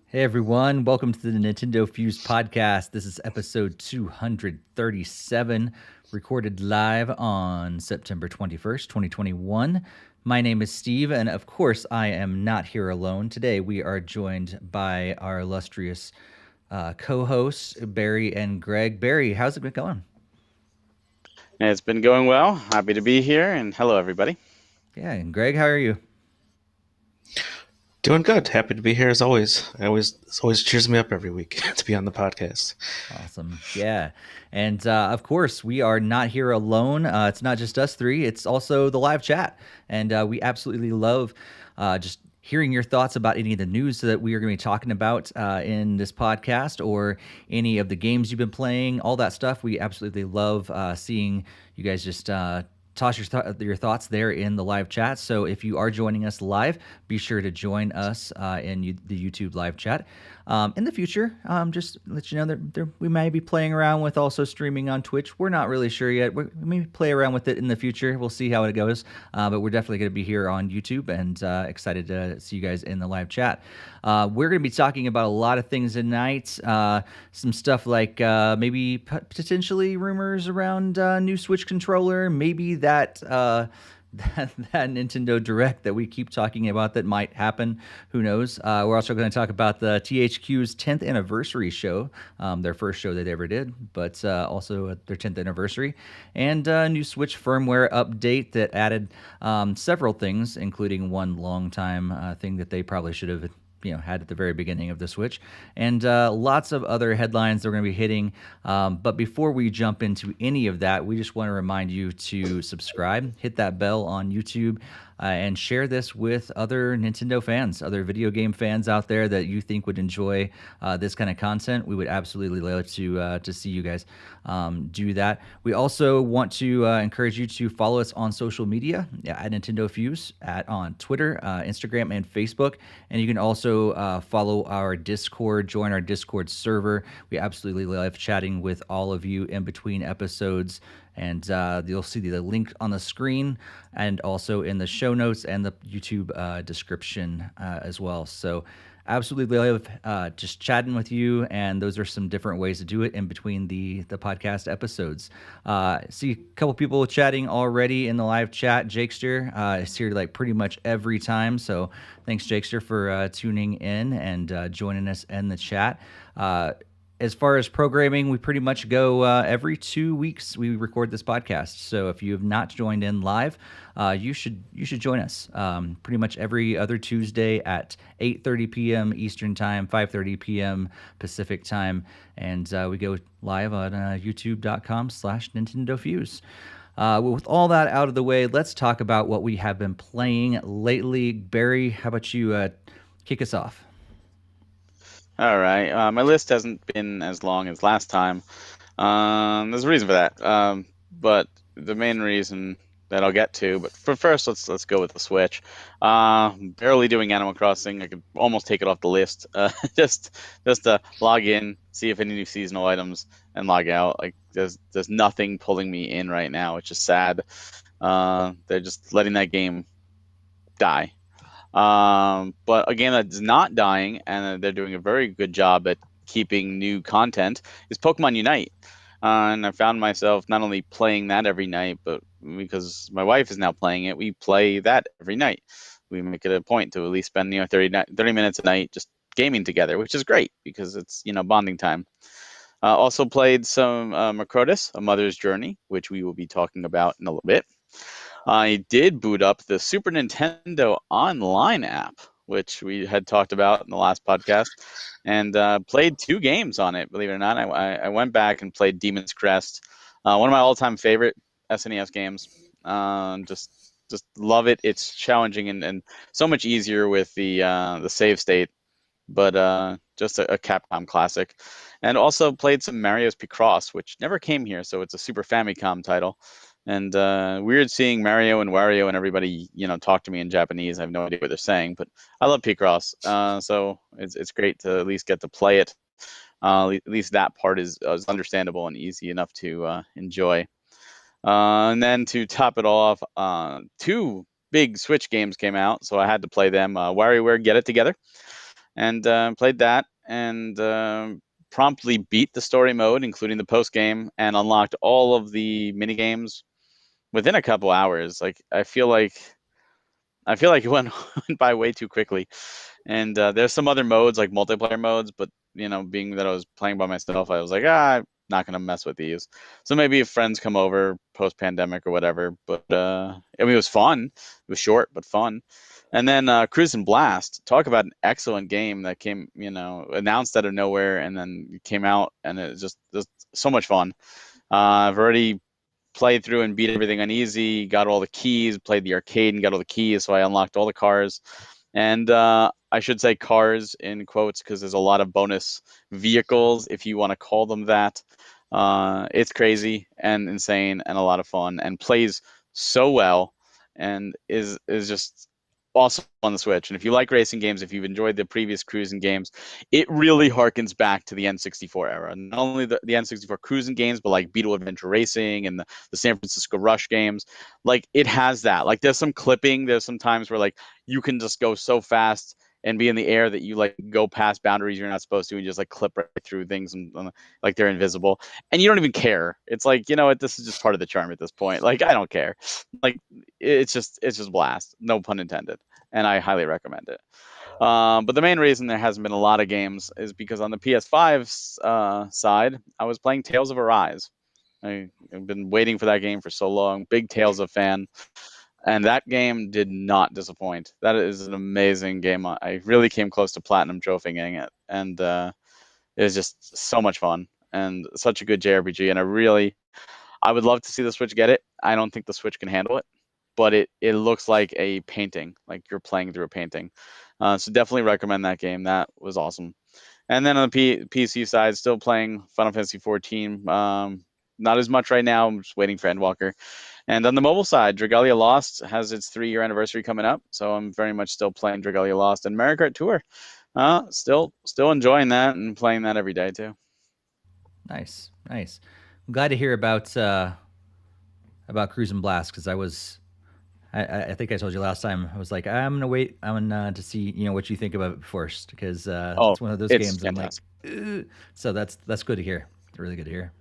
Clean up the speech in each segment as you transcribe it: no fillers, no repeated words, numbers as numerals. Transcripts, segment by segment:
Hey everyone, welcome to the NintendoFuse Podcast. This is episode 237, recorded live on September 21st, 2021. My name is Steve, and of course, I am not here alone. Today, we are joined by our illustrious co hosts, Barry and Greg. Barry, how's it been going? It's been going well. Happy to be here, and hello, everybody. Yeah, and Greg, how are you? Doing good. Happy to be here as always. It always cheers me up every week to be on the podcast. Awesome. Yeah. And of course, we are not here alone. It's not just us three, it's also the live chat. And we absolutely love just hearing your thoughts about any of the news that we are going to be talking about in this podcast or any of the games you've been playing, all that stuff. We absolutely love seeing you guys just toss your thoughts there in the live chat. So if you are joining us live, be sure to join us in the YouTube live chat. In the future, just let you know that we may be playing around with also streaming on Twitch. We're not really sure yet. We may play around with it in the future. We'll see how it goes. But we're definitely going to be here on YouTube and excited to see you guys in the live chat. We're going to be talking about a lot of things tonight. Some stuff like maybe potentially rumors around new Switch controller, maybe that that Nintendo Direct that we keep talking about that might happen. Who knows? We're also going to talk about the THQ's 10th anniversary show, their first show they ever did, but also their 10th anniversary, and a new Switch firmware update that added several things, including one long time thing that they probably should have had at the very beginning of the Switch, and lots of other headlines that we're going to be hitting. But before we jump into any of that, we just want to remind you to subscribe, hit that bell on YouTube, and share this with other Nintendo fans, other video game fans out there that you think would enjoy this kind of content. We would absolutely love to see you guys do that. We also want to encourage you to follow us on social media at NintendoFuse on Twitter, Instagram, and Facebook. And you can also follow our Discord, join our Discord server. We absolutely love chatting with all of you in between episodes. And you'll see the link on the screen and also in the show notes and the YouTube description as well. So absolutely love just chatting with you, and those are some different ways to do it in between the podcast episodes. See a couple people chatting already in the live chat. Jakester is here like pretty much every time, so thanks, Jakester, for tuning in and joining us in the chat. As far as programming, we pretty much go every 2 weeks. We record this podcast, so if you have not joined in live, you should join us. Pretty much every other Tuesday at 8:30 p.m. Eastern Time, 5:30 p.m. Pacific Time, and we go live on YouTube.com/NintendoFuse. With all that out of the way, let's talk about what we have been playing lately. Barry, how about you kick us off? All right. My list hasn't been as long as last time. There's a reason for that. But the main reason that I'll get to. But for first, let's go with the Switch. Barely doing Animal Crossing. I could almost take it off the list. Just to log in, see if any new seasonal items, and log out. Like there's nothing pulling me in right now, which is sad. They're just letting that game die. But a game that's not dying, and they're doing a very good job at keeping new content, is Pokemon Unite. And I found myself not only playing that every night, but because my wife is now playing it, we play that every night. We make it a point to at least spend 30 minutes a night just gaming together, which is great because it's bonding time. Also played some Macrotus, A Mother's Journey, which we will be talking about in a little bit. I did boot up the Super Nintendo Online app, which we had talked about in the last podcast, and played 2 games on it, believe it or not. I went back and played Demon's Crest, one of my all-time favorite SNES games. Just love it. It's challenging and so much easier with the save state, but just a Capcom classic. And also played some Mario's Picross, which never came here, so it's a Super Famicom title. And weird seeing Mario and Wario and everybody, talk to me in Japanese. I have no idea what they're saying, but I love Picross, so it's great to at least get to play it. At least that part is understandable and easy enough to enjoy. And then to top it all off, 2 big Switch games came out, so I had to play them. WarioWare Get It Together, and played that, and promptly beat the story mode, including the post game, and unlocked all of the mini games within a couple hours. Like I feel like it went, went by way too quickly. And there's some other modes like multiplayer modes, but being that I was playing by myself, I was like, I'm not gonna mess with these. So maybe if friends come over post pandemic or whatever. But I mean, it was fun. It was short but fun. And then Cruise and Blast. Talk about an excellent game that came, announced out of nowhere and then came out, and it just so much fun. I've already played through and beat everything on easy, got all the keys, played the arcade and got all the keys, so I unlocked all the cars. And I should say cars in quotes because there's a lot of bonus vehicles, if you want to call them that. It's crazy and insane and a lot of fun and plays so well and is just awesome on the Switch. And if you like racing games, if you've enjoyed the previous cruising games, it really harkens back to the N64 era. Not only the N64 cruising games, but like Beetle Adventure Racing and the San Francisco Rush games. Like it has that. Like there's some clipping. There's some times where like you can just go so fast and be in the air that you like go past boundaries you're not supposed to and just like clip right through things and like they're invisible and you don't even care. It's like, this is just part of the charm at this point. Like I don't care. Like it's just blast. No pun intended. And I highly recommend it. But the main reason there hasn't been a lot of games is because on the PS5 side, I was playing Tales of Arise. I've been waiting for that game for so long. Big Tales of fan. And that game did not disappoint. That is an amazing game. I really came close to platinum trophying it. And it was just so much fun and such a good JRPG. And I would love to see the Switch get it. I don't think the Switch can handle it, but it looks like a painting, like you're playing through a painting. So definitely recommend that game. That was awesome. And then on the PC side, still playing Final Fantasy 14. Not as much right now. I'm just waiting for Endwalker. And on the mobile side, Dragalia Lost has its 3-year anniversary coming up, so I'm very much still playing Dragalia Lost and Mario Kart Tour. Still enjoying that and playing that every day too. Nice. I'm glad to hear about Cruise and Blast because I think I told you last time. I was like, I'm gonna wait. I'm gonna to see what you think about it first because it's one of those games. Fantastic. I'm like, ugh. So that's good to hear. Really good to hear.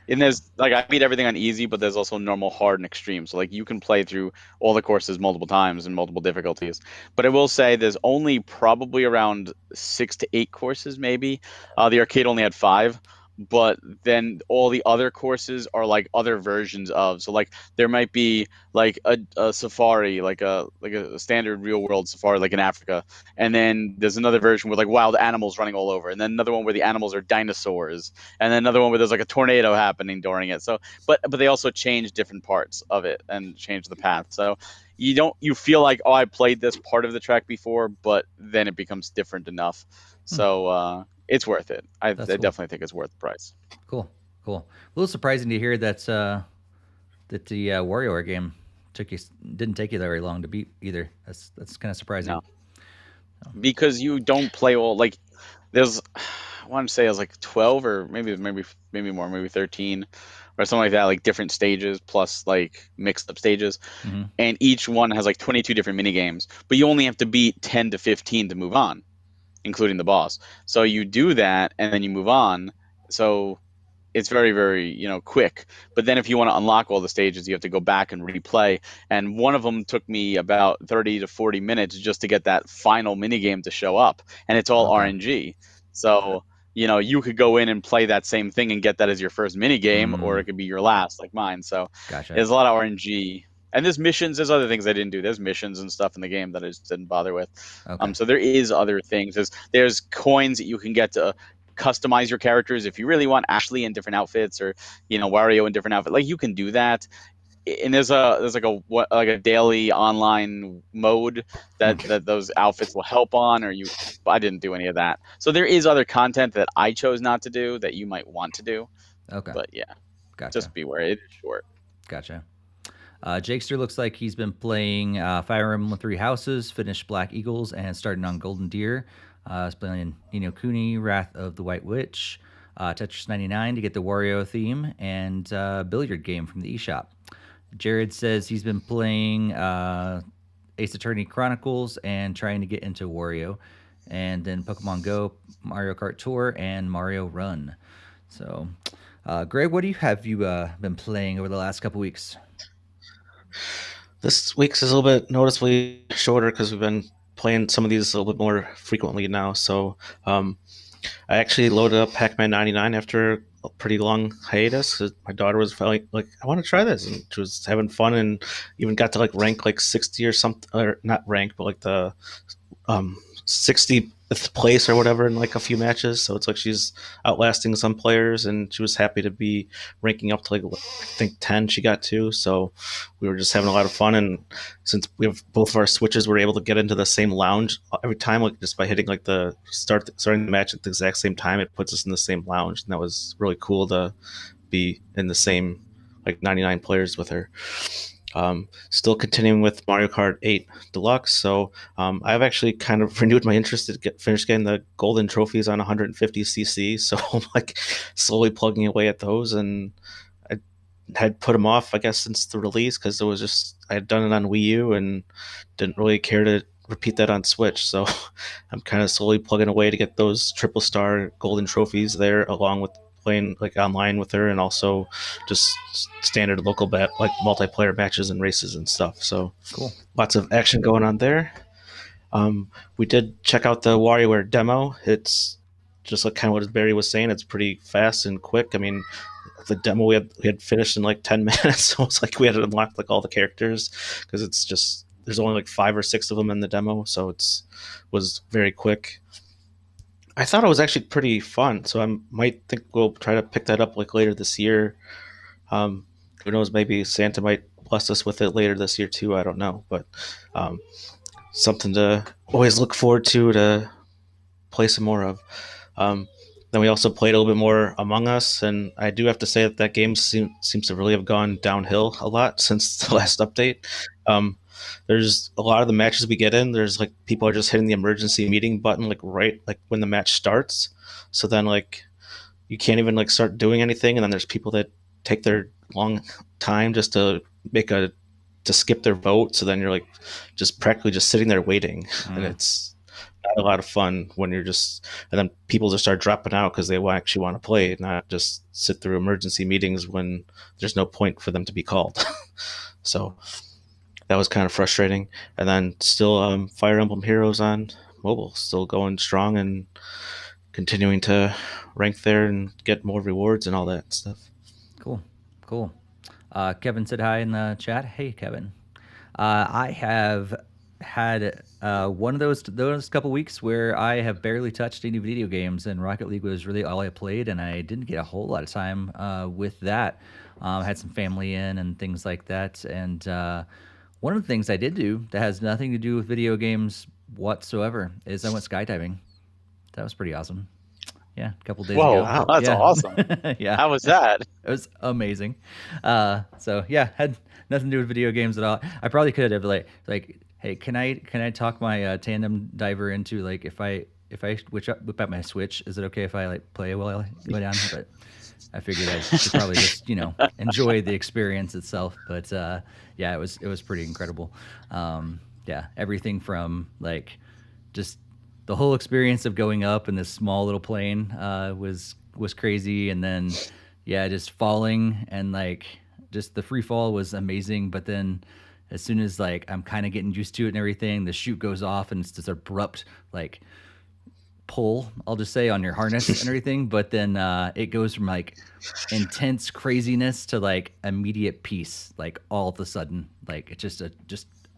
And there's like I beat everything on easy, but there's also normal, hard, and extreme. So like you can play through all the courses multiple times in multiple difficulties. But I will say there's only probably around 6 to 8 courses, maybe. The arcade only had 5, but then all the other courses are like other versions of. So like there might be like a safari, like a standard real world safari, like in Africa, and then there's another version with like wild animals running all over, and then another one where the animals are dinosaurs, and then another one where there's like a tornado happening during it. So but they also change different parts of it and change the path. So you feel like, oh, I played this part of the track before, but then it becomes different enough. So it's worth it. I Cool. definitely think it's worth the price. Cool. A little surprising to hear that the WarioWare game didn't take you that very long to beat either. That's kind of surprising. No. Because you don't play all like there's I want to say it was like 12 or maybe more, maybe 13 or something like that, like different stages plus like mixed up stages. Mm-hmm. And each one has like 22 different mini games, but you only have to beat 10 to 15 to move on, including the boss. So you do that and then you move on. So it's very, very, quick. But then if you want to unlock all the stages, you have to go back and replay. And one of them took me about 30 to 40 minutes just to get that final mini game to show up. And it's all RNG. So, you could go in and play that same thing and get that as your first mini game, or it could be your last, like mine. So Gotcha. There's a lot of RNG. And there's missions. There's other things I didn't do. There's missions and stuff in the game that I just didn't bother with. Okay. So there is other things. There's coins that you can get to customize your characters if you really want Ashley in different outfits or Wario in different outfits. Like you can do that. And there's like a daily online mode that those outfits will help on. I didn't do any of that. So there is other content that I chose not to do that you might want to do. Okay. But yeah, Gotcha. Just beware. It is short. Gotcha. Jakester looks like he's been playing Fire Emblem 3 Houses, finished Black Eagles, and starting on Golden Deer. He's playing Ni no Kuni, Wrath of the White Witch, Tetris 99 to get the Wario theme, and billiard game from the eShop. Jared says he's been playing Ace Attorney Chronicles and trying to get into Wario. and then Pokemon Go, Mario Kart Tour, and Mario Run. So, Greg, what have you been playing over the last couple weeks? This week's is a little bit noticeably shorter because we've been playing some of these a little bit more frequently now. So um, I actually loaded up Pac-Man 99 after a pretty long hiatus. My daughter was like, I want to try this, and she was having fun, and even got to like rank like 60 or something, or not rank, but like the 60th place or whatever in like a few matches. So it's like she's outlasting some players, and she was happy to be ranking up to like I think 10 she got to. So we were just having a lot of fun, and since we have both of our switches, we're able to get into the same lounge every time, like just by hitting like the starting the match at the exact same time. It puts us in the same lounge, and that was really cool to be in the same like 99 players with her. Still continuing with Mario Kart 8 Deluxe. So I've actually kind of renewed my interest to finish getting the golden trophies on 150cc. So I'm like slowly plugging away at those, and I had put them off, I guess, since the release because it was just I had done it on Wii U and didn't really care to repeat that on Switch. So I'm kind of slowly plugging away to get those triple star golden trophies there, along with playing like online with her, and also just standard local like multiplayer matches and races and stuff. So Cool. lots of action going on there. We did check out the WarioWare demo. It's just like kind of what Barry was saying. It's pretty fast and quick. I mean, the demo we had finished in like 10 minutes. So it's like we had unlocked like all the characters because it's just there's only like 5 or 6 of them in the demo, so was very quick. I thought it was actually pretty fun, so I might think we'll try to pick that up like later this year. Who knows? Maybe Santa might bless us with it later this year too. I don't know, but something to always look forward to play some more of. Then we also played a little bit more Among Us, and I do have to say that game seems to really have gone downhill a lot since the last update. There's a lot of the matches we get in. There's like people are just hitting the emergency meeting button like right like when the match starts. So then like you can't even like start doing anything, and then there's people that take their long time just to skip their vote. So then you're like just practically just sitting there waiting, and it's not a lot of fun when you're just and then people just start dropping out because they actually want to play, not just sit through emergency meetings when there's no point for them to be called. So that was kind of frustrating. And then still Fire Emblem Heroes on mobile, still going strong and continuing to rank there and get more rewards and all that stuff. Cool. Kevin said hi in the chat. Hey, Kevin. I have had one of those couple weeks where I have barely touched any video games, and Rocket League was really all I played, and I didn't get a whole lot of time with that. Had some family in and things like that, and one of the things I did do that has nothing to do with video games whatsoever is I went skydiving. That was pretty awesome. Yeah, a couple days Whoa, ago. wow, that's Yeah. awesome. Yeah. How was that? It was amazing. So yeah, had nothing to do with video games at all. I probably could have like, hey, can I talk my tandem diver into like if I whip out my Switch, is it okay if I like play while I go down? But I figured I should probably just enjoy the experience itself. But yeah, it was pretty incredible. Yeah, everything from like just the whole experience of going up in this small little plane was crazy, and then yeah, just falling and like just the free fall was amazing. But then as soon as like I'm kind of getting used to it and everything, the chute goes off and it's this abrupt like pull, I'll just say, on your harness and everything. But then it goes from like intense craziness to like immediate peace, like all of a sudden, like it just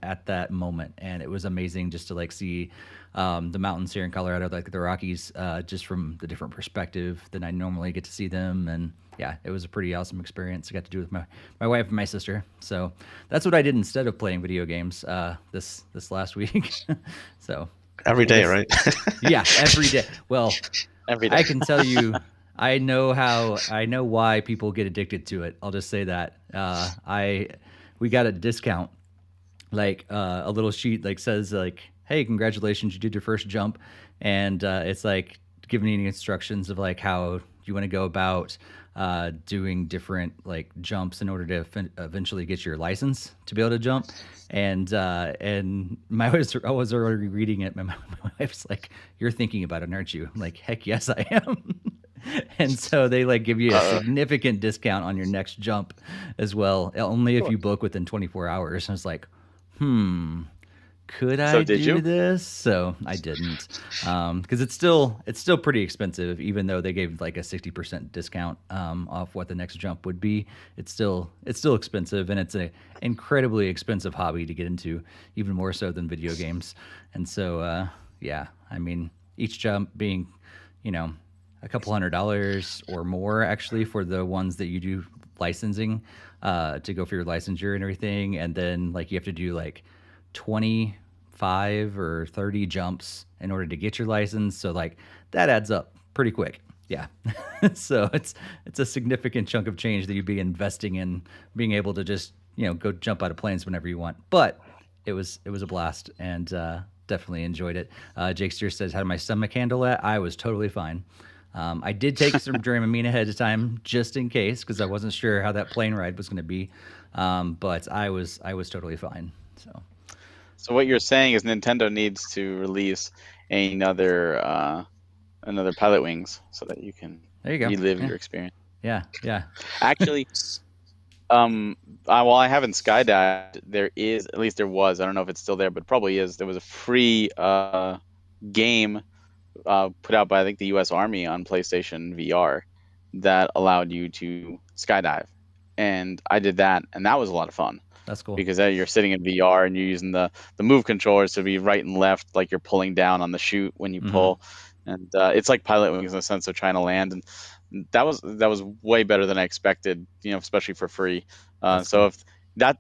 at that moment. And it was amazing just to like see the mountains here in Colorado, like the Rockies, just from the different perspective than I normally get to see them. And yeah, it was a pretty awesome experience I got to do with my wife and my sister. So that's what I did instead of playing video games this last week. So every day, right? Yeah, every day. Well, Every day. I can tell you, I know why people get addicted to it. I'll just say that. We got a discount, like a little sheet like says like, hey, congratulations, you did your first jump, and it's like giving you instructions of like how you want to go about doing different like jumps in order to eventually get your license to be able to jump. And I was already reading it. My wife's like, "You're thinking about it, aren't you?" I'm like, "Heck yes, I am." And so they like give you a significant discount on your next jump as well, only if you book within 24 hours. And I was like, could I did do you? this? So I didn't, because it's still pretty expensive, even though they gave like a 60% discount off what the next jump would be. It's still expensive, and it's a incredibly expensive hobby to get into, even more so than video games. And so yeah, I mean, each jump being, you know, a couple $100 or more actually for the ones that you do licensing to go for your licensure and everything, and then like you have to do like 25 or 30 jumps in order to get your license. So like that adds up pretty quick. Yeah. So it's a significant chunk of change that you'd be investing in being able to just, go jump out of planes whenever you want. But it was a blast, and definitely enjoyed it. Jakester says, "How did my stomach handle that?" I was totally fine. I did take some Dramamine ahead of time just in case, because I wasn't sure how that plane ride was going to be. But I was totally fine. So what you're saying is Nintendo needs to release another Pilot Wings so that you can There you go. relive your experience. Yeah. Actually, while I haven't skydived, there is, at least there was, I don't know if it's still there, but probably is. There was a free game put out by I think the U.S. Army on PlayStation VR that allowed you to skydive, and I did that, and that was a lot of fun. That's cool. Because you're sitting in VR and you're using the move controllers to be right and left, like you're pulling down on the chute when you pull, and it's like Pilot Wings in the sense of trying to land, and that was way better than I expected, especially for free. So cool. If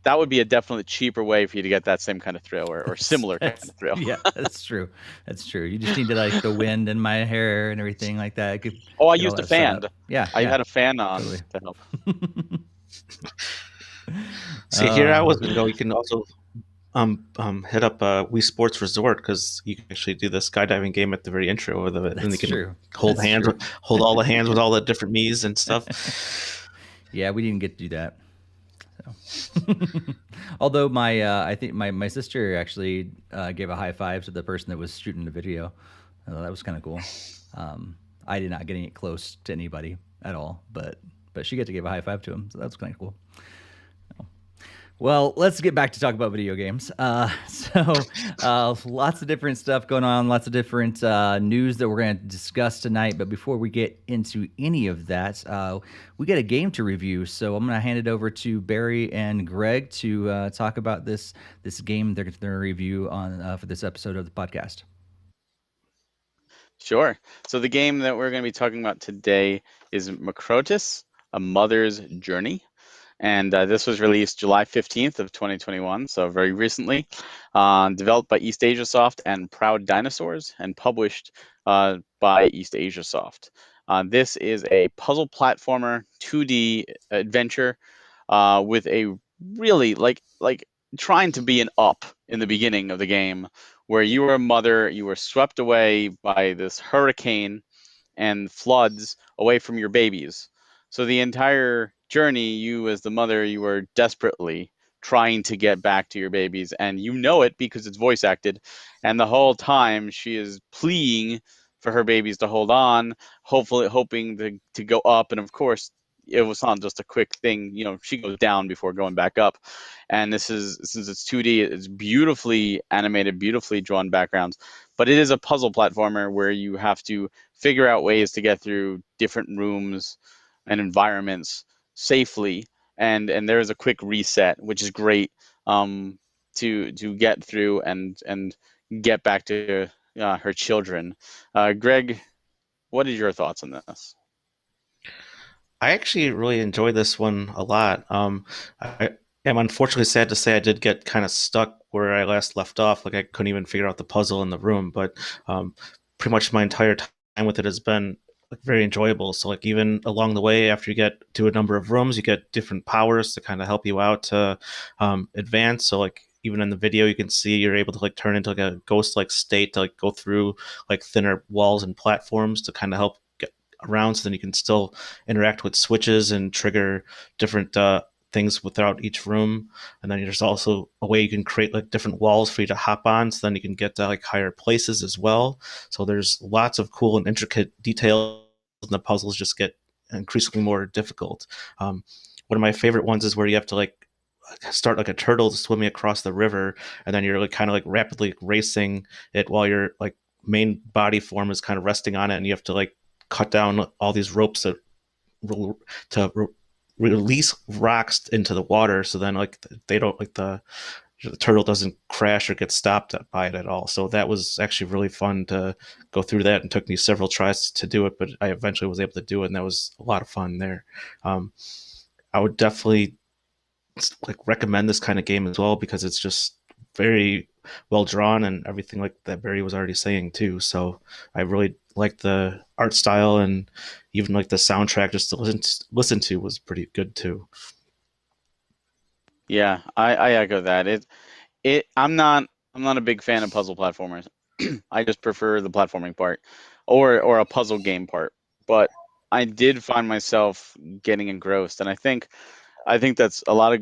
that would be a definitely cheaper way for you to get that same kind of thrill or similar kind of thrill. Yeah, that's true. You just need to like the wind in my hair and everything like that. I used a fan. Yeah, I had a fan on totally. to help. See, here I was going to go. You can also hit up Wii Sports Resort, because you can actually do the skydiving game at the very intro, and you can hold all the hands with all the different Miis and stuff. Yeah, we didn't get to do that. So. Although I think my sister actually gave a high five to the person that was shooting the video. That was kind of cool. I did not get any close to anybody at all, but she got to give a high five to him, so that was kind of cool. Well, let's get back to talk about video games. So lots of different stuff going on, lots of different news that we're going to discuss tonight. But before we get into any of that, we got a game to review. So I'm going to hand it over to Barry and Greg to talk about this game they're going to review on for this episode of the podcast. Sure. So the game that we're going to be talking about today is Macrotis, A Mother's Journey. And this was released July 15th of 2021, so very recently. Developed by East Asia Soft and Proud Dinosaurs, and published by East Asia Soft. This is a puzzle platformer 2D adventure with a really like trying to be an up in the beginning of the game, where you were a mother, you were swept away by this hurricane and floods away from your babies. So the entire journey, you as the mother, you were desperately trying to get back to your babies, and you know it because it's voice acted, and the whole time she is pleading for her babies to hold on, hopefully hoping to go up, and of course it was not just a quick thing, she goes down before going back up. And this is, since it's 2D, it's beautifully animated, beautifully drawn backgrounds, but it is a puzzle platformer where you have to figure out ways to get through different rooms and environments safely, and there is a quick reset, which is great, to get through and get back to her children. Greg, what are your thoughts on this? I actually really enjoyed this one a lot. I am unfortunately sad to say I did get kind of stuck where I last left off. Like, I couldn't even figure out the puzzle in the room, but pretty much my entire time with it has been very enjoyable. So like, even along the way, after you get to a number of rooms, you get different powers to kind of help you out to advance. So like, even in the video, you can see you're able to like turn into like a ghost like state to like go through like thinner walls and platforms to kind of help around, so then you can still interact with switches and trigger different things without each room. And then there's also a way you can create like different walls for you to hop on, so then you can get to like higher places as well. So there's lots of cool and intricate details, and the puzzles just get increasingly more difficult. One of my favorite ones is where you have to like start like a turtle swimming across the river, and then you're like kind of like rapidly racing it while your like main body form is kind of resting on it, and you have to like cut down all these ropes to release rocks into the water, so then like they don't like the turtle doesn't crash or get stopped by it at all. So that was actually really fun to go through that, and took me several tries to do it, but I eventually was able to do it, and that was a lot of fun there. um, I would definitely like recommend this kind of game as well, because it's just very well drawn and everything like that Barry was already saying too. So I really like the art style, and even like the soundtrack just to listen to was pretty good too. Yeah, I echo that. I'm not a big fan of puzzle platformers. I just prefer the platforming part, or a puzzle game part. But I did find myself getting engrossed, and I think that's a lot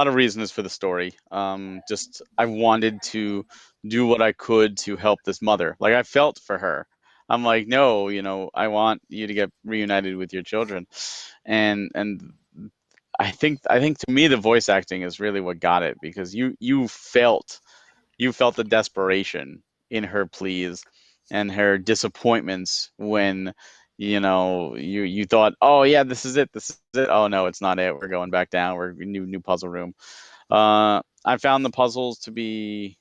of reason is for the story. Just I wanted to do what I could to help this mother. Like I felt for her. I'm like, no, I want you to get reunited with your children, and I think to me the voice acting is really what got it, because you felt the desperation in her pleas and her disappointments when you thought, oh yeah, this is it. Oh no, it's not it. We're going back down. We're new puzzle room. I found the puzzles to be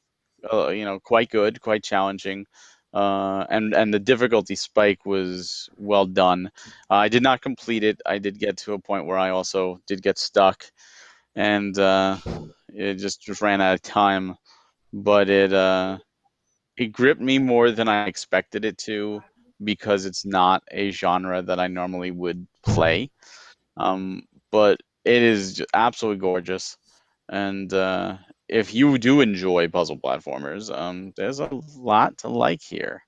quite good, quite challenging. And the difficulty spike was well done. I did not complete it. I did get to a point where I also did get stuck, and it just ran out of time. But it gripped me more than I expected it to, because it's not a genre that I normally would play. But it is absolutely gorgeous, and if you do enjoy puzzle platformers, there's a lot to like here.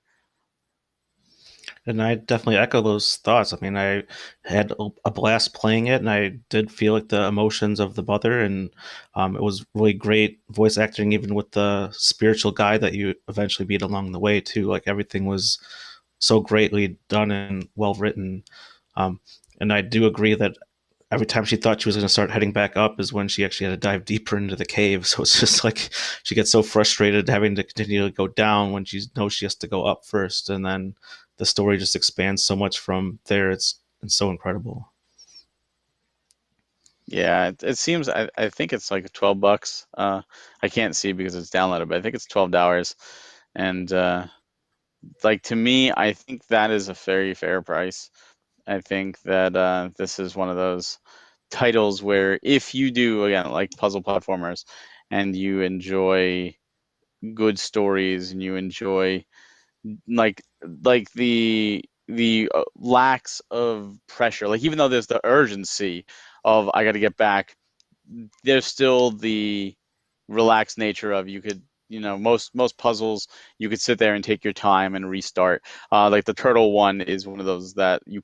And I definitely echo those thoughts. I mean, I had a blast playing it, and I did feel like the emotions of the mother, and it was really great voice acting, even with the spiritual guy that you eventually meet along the way too. Like everything was so greatly done and well written. Um, and I do agree that every time she thought she was going to start heading back up is when she actually had to dive deeper into the cave. So it's just like she gets so frustrated having to continue to go down when she knows she has to go up first, and then the story just expands so much from there. It's so incredible. Yeah, it seems I think it's like $12. I can't see because it's downloaded, but I think it's $12. And like to me, I think that is a very fair price. I think that this is one of those titles where if you do again like puzzle platformers, and you enjoy good stories, and you enjoy like the lacks of pressure, like even though there's the urgency of I got to get back, there's still the relaxed nature of you could most puzzles you could sit there and take your time and restart. Like the turtle one is one of those that you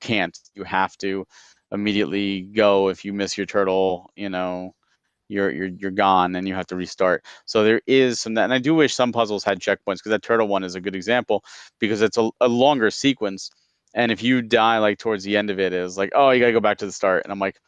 have to immediately go. If you miss your turtle, you're gone and you have to restart. So there is some that, and I do wish some puzzles had checkpoints, because that turtle one is a good example, because it's a longer sequence, and if you die like towards the end of it, is like, oh, you gotta go back to the start, and I'm like,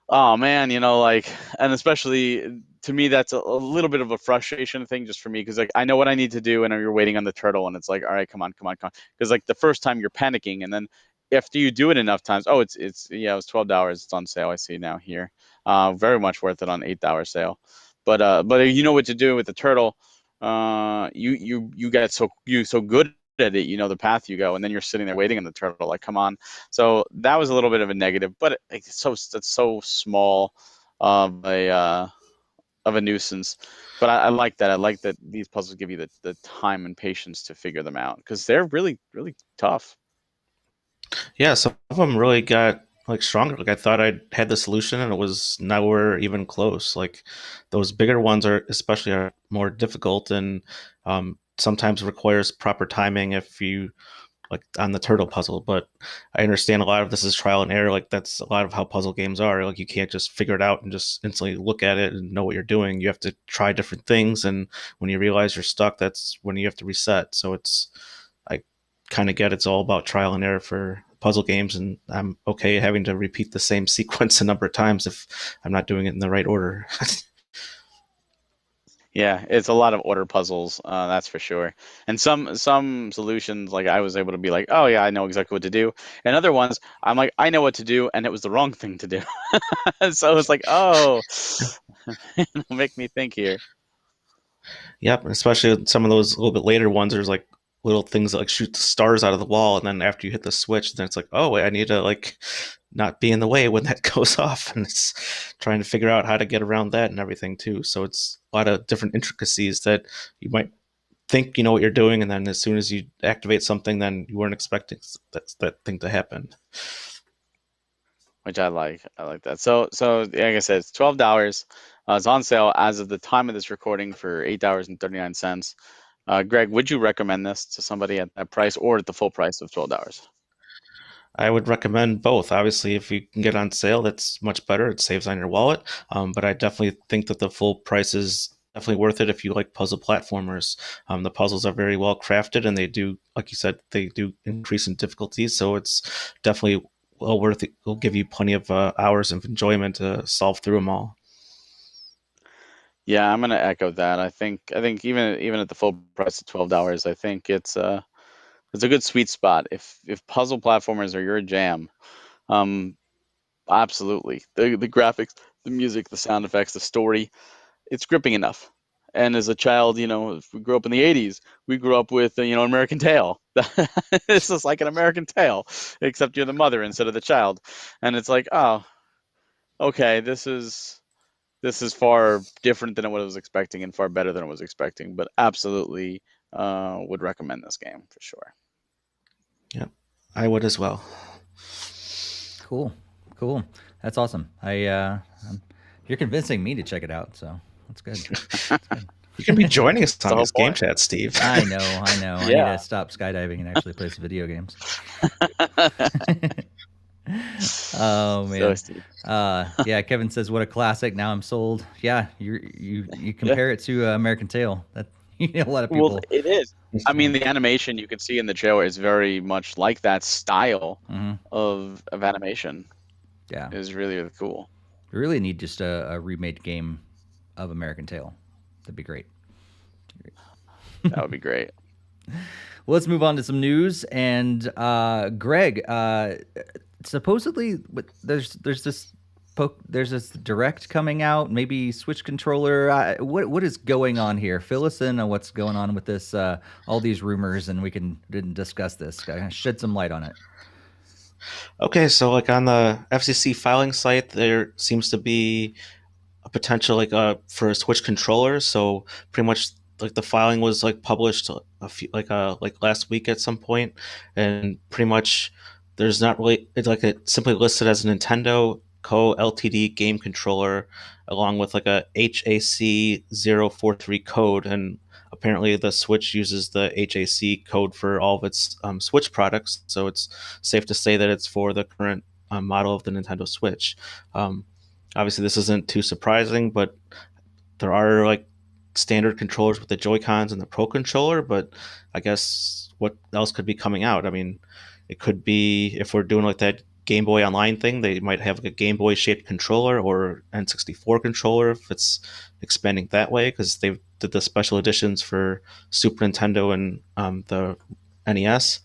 oh man, like, and especially to me, that's a little bit of a frustration thing just for me, because like I know what I need to do, and you're waiting on the turtle, and it's like, all right, come on, come on, come on, because like the first time you're panicking, and then after you do it enough times, oh, it's yeah, it was $12. It's on sale. I see now here. Very much worth it on $8 sale. But you know what to do with the turtle. You get so good at it, the path you go, and then you're sitting there waiting on the turtle. Like, come on. So that was a little bit of a negative, but it's so small of a nuisance. But I like that. I like that these puzzles give you the time and patience to figure them out, because they're really really tough. Yeah, some of them really got like stronger. Like I thought I had the solution, and it was nowhere even close. Like those bigger ones are especially are more difficult, and sometimes requires proper timing if you like on the turtle puzzle. But I understand a lot of this is trial and error. Like that's a lot of how puzzle games are. Like you can't just figure it out and just instantly look at it and know what you're doing. You have to try different things, and when you realize you're stuck, that's when you have to reset. So I kind of get it's all about trial and error for puzzle games, and I'm okay having to repeat the same sequence a number of times if I'm not doing it in the right order. Yeah, it's a lot of order puzzles, that's for sure. And some solutions, like I was able to be like, oh yeah, I know exactly what to do. And other ones, I'm like, I know what to do, and it was the wrong thing to do. So it's like, oh, it'll make me think here. Yep, especially some of those a little bit later ones. There's like little things that like shoot the stars out of the wall, and then after you hit the switch, then it's like, oh wait, I need to like not be in the way when that goes off, and it's trying to figure out how to get around that and everything too. So it's a lot of different intricacies that you might think you know what you're doing, and then as soon as you activate something, then you weren't expecting that thing to happen. Which I like. I like that. So like I said, it's $12. It's on sale as of the time of this recording for $8.39. Greg, would you recommend this to somebody at that price or at the full price of $12? I would recommend both. Obviously, if you can get on sale, that's much better. It saves on your wallet. But I definitely think that the full price is definitely worth it if you like puzzle platformers. The puzzles are very well crafted, and they do, like you said, they do increase in difficulty. So it's definitely well worth it. It'll give you plenty of hours of enjoyment to solve through them all. Yeah, I'm gonna echo that. I think even at the full price of $12, I think it's a good sweet spot. If puzzle platformers are your jam, absolutely. The graphics, the music, the sound effects, the story, it's gripping enough. And as a child, if we grew up in the '80s, we grew up with American Tail. This is like an American Tail, except you're the mother instead of the child, and it's like, oh, okay, this is far different than what I was expecting and far better than I was expecting, but absolutely would recommend this game for sure. Yeah, I would as well. Cool. That's awesome. You're convincing me to check it out, so that's good. That's good. You can be joining us on whole this game point. chat, Steve. I know. I need Yeah. to stop skydiving and actually play some video games. Oh man. Steve. Yeah, Kevin says, "What a classic." Now I'm sold. Yeah, you compare it to American Tail. That a lot of people. Well, it is. I mean, the animation you can see in the trailer is very much like that style of animation. Yeah, It is really, really cool. we really need just a remade game of American Tail. That'd be great. That would be great. Well, let's move on to some news. And Greg, supposedly there's this direct coming out, maybe Switch controller. What is going on here? Fill us in on what's going on with this, all these rumors, and we can discuss this. Shed some light on it. Okay, so like on the FCC filing site, there seems to be a potential for a Switch controller. So pretty much like the filing was like published a few like last week at some point, and pretty much there's not really it's simply listed as a Nintendo Co. Ltd. Game controller along with like a HAC 043 code, and apparently the Switch uses the HAC code for all of its Switch products, so it's safe to say that it's for the current model of the Nintendo Switch. Obviously, this isn't too surprising, but there are like standard controllers with the Joy-Cons and the Pro Controller, but I guess what else could be coming out? I mean, it could be, if we're doing like that Game Boy Online thing, they might have like a Game Boy shaped controller or N64 controller if it's expanding that way, because they did the special editions for Super Nintendo and the NES.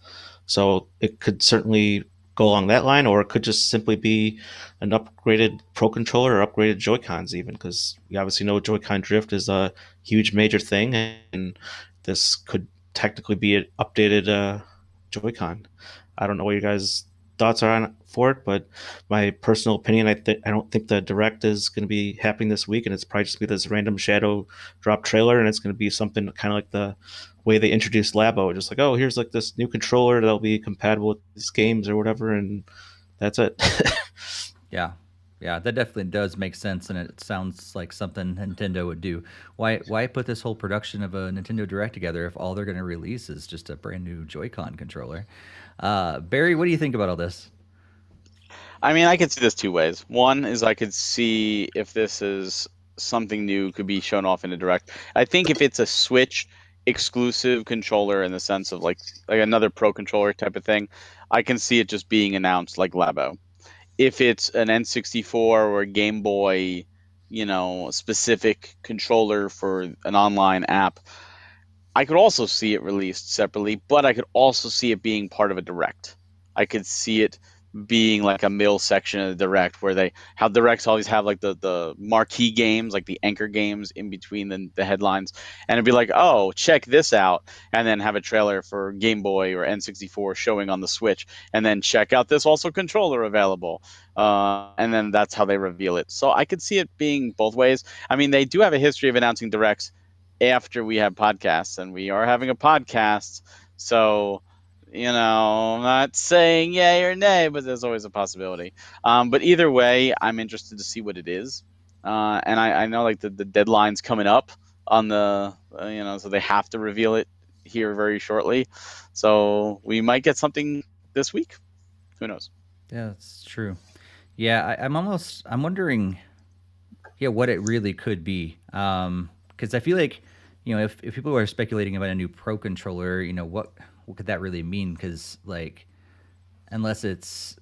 So it could certainly go along that line, or it could just simply be an upgraded Pro Controller or upgraded Joy-Cons even, because we obviously know Joy-Con drift is a huge major thing, and this could technically be an updated Joy-Con. I don't know what you guys' thoughts are on for it, but my personal opinion, I don't think the Direct is going to be happening this week, and it's probably just be this random shadow drop trailer, and it's going to be something kind of like the way they introduced Labo, just like, oh, here's like this new controller that'll be compatible with these games or whatever, and that's it. Yeah. Yeah, that definitely does make sense, and it sounds like something Nintendo would do. Why put this whole production of a Nintendo Direct together if all they're going to release is just a brand new Joy-Con controller? Barry, what do you think about all this? I mean, I could see this two ways. One is I could see if this is something new could be shown off in a direct. I think if it's a Switch exclusive controller in the sense of like another Pro controller type of thing, I can see it just being announced like Labo. If it's an N64 or a Game Boy, specific controller for an online app, I could also see it released separately, but I could also see it being part of a direct. I could see it being like a middle section of the direct where they how directs always have like the marquee games, like the anchor games in between the headlines, and it'd be like, oh, check this out, and then have a trailer for Game Boy or N64 showing on the Switch, and then check out this also controller available, and then that's how they reveal it. So I could see it being both ways. I mean, they do have a history of announcing directs after we have podcasts, and we are having a podcast. So, I'm not saying yay or nay, but there's always a possibility. But either way, I'm interested to see what it is. And I know like the deadline's coming up on so they have to reveal it here very shortly. So we might get something this week. Who knows? Yeah, that's true. Yeah, I'm wondering, yeah, what it really could be. Because I feel like, if people are speculating about a new Pro controller, what could that really mean? Because like, unless it's,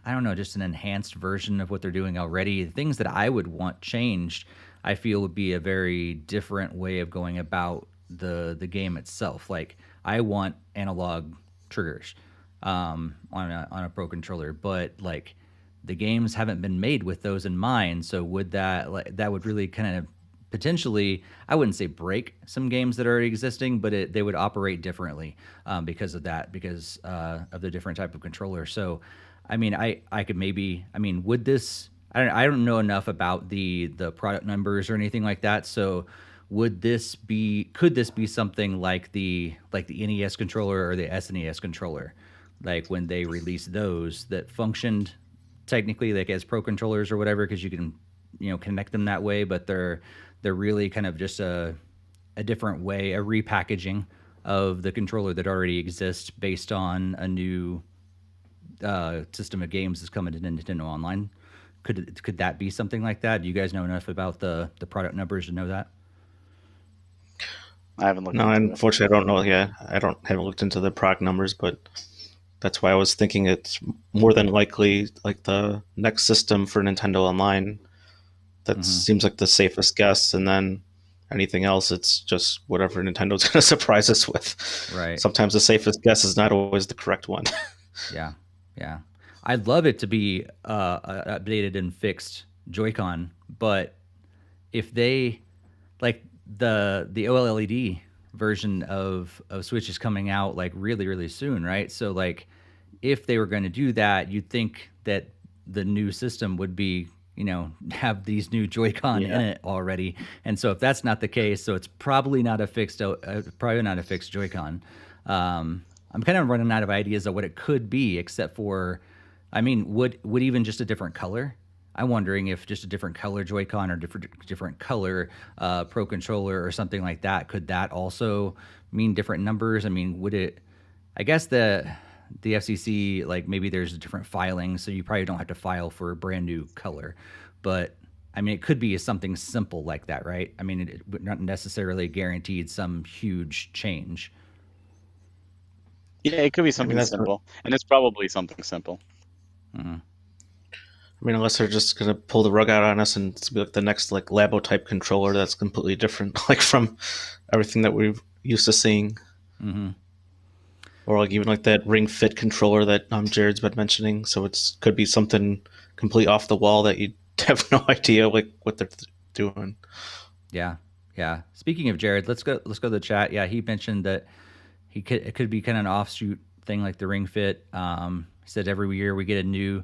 I don't know, just an enhanced version of what they're doing already, the things that I would want changed, I feel would be a very different way of going about the game itself. Like, I want analog triggers on a Pro controller, but like the games haven't been made with those in mind. So would that would really kind of potentially, I wouldn't say break some games that are already existing, but they would operate differently because of that, because of the different type of controller. So, I mean, I could maybe, I mean, would this? I don't know enough about the product numbers or anything like that. So, could this be something like the NES controller or the SNES controller, like when they released those that functioned technically like as Pro controllers or whatever, because you can connect them that way, but they're really kind of just a different way, a repackaging of the controller that already exists based on a new system of games that's coming to Nintendo Online. Could that be something like that? Do you guys know enough about the product numbers to know that? I haven't looked. No, into unfortunately, I don't know. Yeah, haven't looked into the product numbers, but that's why I was thinking it's more than likely like the next system for Nintendo Online. That seems like the safest guess, and then anything else, it's just whatever Nintendo's going to surprise us with. Right. Sometimes the safest guess is not always the correct one. Yeah, yeah. I'd love it to be updated and fixed Joy-Con, but if they like the OLED version of Switch is coming out like really really soon, right? So like if they were going to do that, you'd think that the new system would be have these new Joy-Con in it already, and so if that's not the case, so it's probably not a fixed Joy-Con. I'm kind of running out of ideas of what it could be, except for, I mean, would even just a different color? I'm wondering if just a different color Joy-Con or different color Pro controller or something like that, could that also mean different numbers? I mean, would it? I guess the FCC, like maybe there's a different filing, so you probably don't have to file for a brand new color. But I mean, it could be something simple like that, right? I mean, it would not necessarily guaranteed some huge change. Yeah, it could be something simple, and it's probably something simple. Mm-hmm. I mean, unless they're just going to pull the rug out on us and it's be like the next like Labo type controller that's completely different, like from everything that we're used to seeing. Mm-hmm. Or like even like that Ring Fit controller that Jared's been mentioning. So it's could be something completely off the wall that you have no idea like what they're doing. Yeah, yeah. Speaking of Jared, let's go to the chat. Yeah, he mentioned that it could be kind of an offshoot thing like the Ring Fit. He said every year we get a new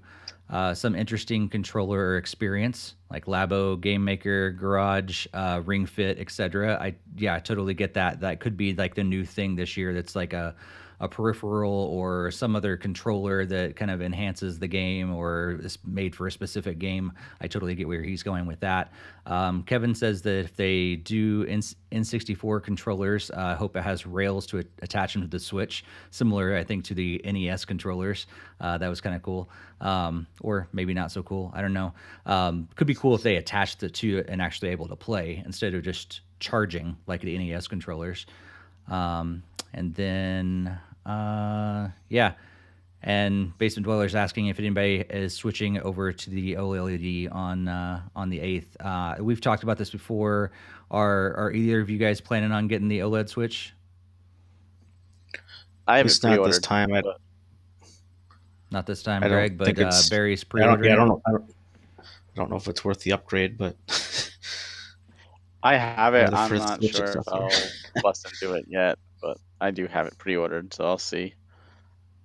some interesting controller or experience like Labo, Game Maker, Garage, Ring Fit, etc. I totally get that. That could be like the new thing this year. That's like a a peripheral or some other controller that kind of enhances the game or is made for a specific game. I totally get where he's going with that. Kevin says that if they do N64 controllers, I hope it has rails to attach them to the Switch, similar, I think, to the NES controllers. That was kind of cool. Or maybe not so cool. I don't know. Could be cool if they attached the two and actually able to play instead of just charging like the NES controllers. And then, yeah. And Basement Dweller's asking if anybody is switching over to the OLED on the 8th. We've talked about this before. Are either of you guys planning on getting the OLED Switch? I have It's it not pre-ordered. this time. Not this time, I don't Greg, but think it's- Barry's I don't, pre-ordering. yeah, I don't know if it's worth the upgrade, but I have it. Yeah, the I'm first not Switch sure if accessory. I'll bust into it yet, but I do have it pre-ordered, so I'll see.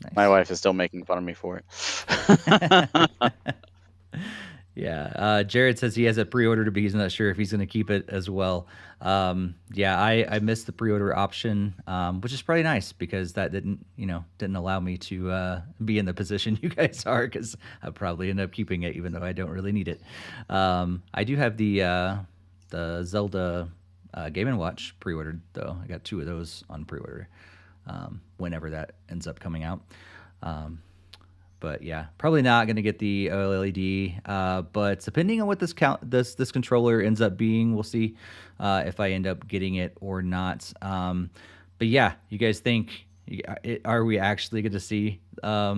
Nice. My wife is still making fun of me for it. Yeah, Jared says he has it pre-ordered, but he's not sure if he's going to keep it as well. Yeah, I missed the pre-order option, which is probably nice because that didn't allow me to be in the position you guys are, because I'll probably end up keeping it even though I don't really need it. I do have the Zelda Game & Watch pre-ordered though. I got 2 of those on pre-order whenever that ends up coming out. But yeah, probably not going to get the OLED. But depending on what this controller ends up being, we'll see if I end up getting it or not. But yeah, you guys think, are we actually going to see a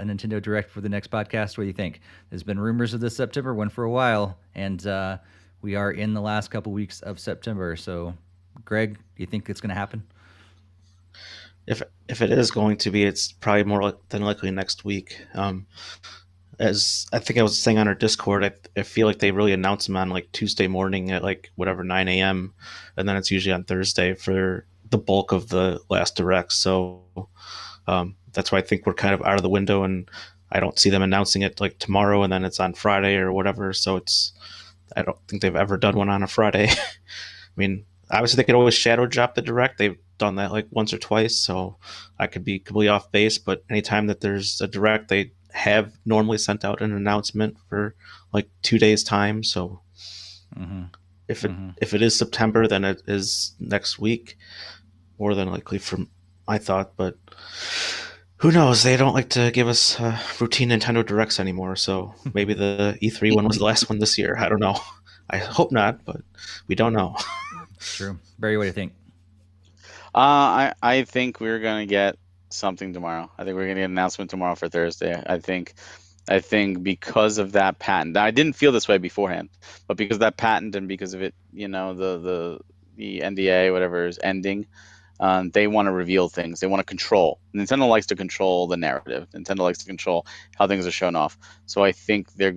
Nintendo Direct for the next podcast? What do you think? There's been rumors of this September one for a while, and we are in the last couple weeks of September. So, Greg, do you think it's going to happen? If it is going to be, it's probably more than likely next week. As I think I was saying on our Discord, I feel like they really announce them on like Tuesday morning at like whatever 9 a.m. and then it's usually on Thursday for the bulk of the last Direct. So that's why I think we're kind of out of the window, and I don't see them announcing it like tomorrow and then it's on Friday or whatever. So I don't think they've ever done one on a Friday. I mean, obviously they could always shadow drop the Direct. They've done that like once or twice, so I could be completely off base, but anytime that there's a Direct, they have normally sent out an announcement for like 2 days time. So if it is September, then it is next week, more than likely from my thought. But who knows? They don't like to give us routine Nintendo Directs anymore, so maybe the E3 one was the last one this year. I don't know. I hope not, but we don't know. True. Barry, what do you think? I think we're gonna get something tomorrow. I think we're gonna get an announcement tomorrow for Thursday. I think because of that patent, I didn't feel this way beforehand, but because of that patent and because of it, the NDA, whatever, is ending, they want to reveal things. They want to control. Nintendo likes to control the narrative. Nintendo likes to control how things are shown off. So I think their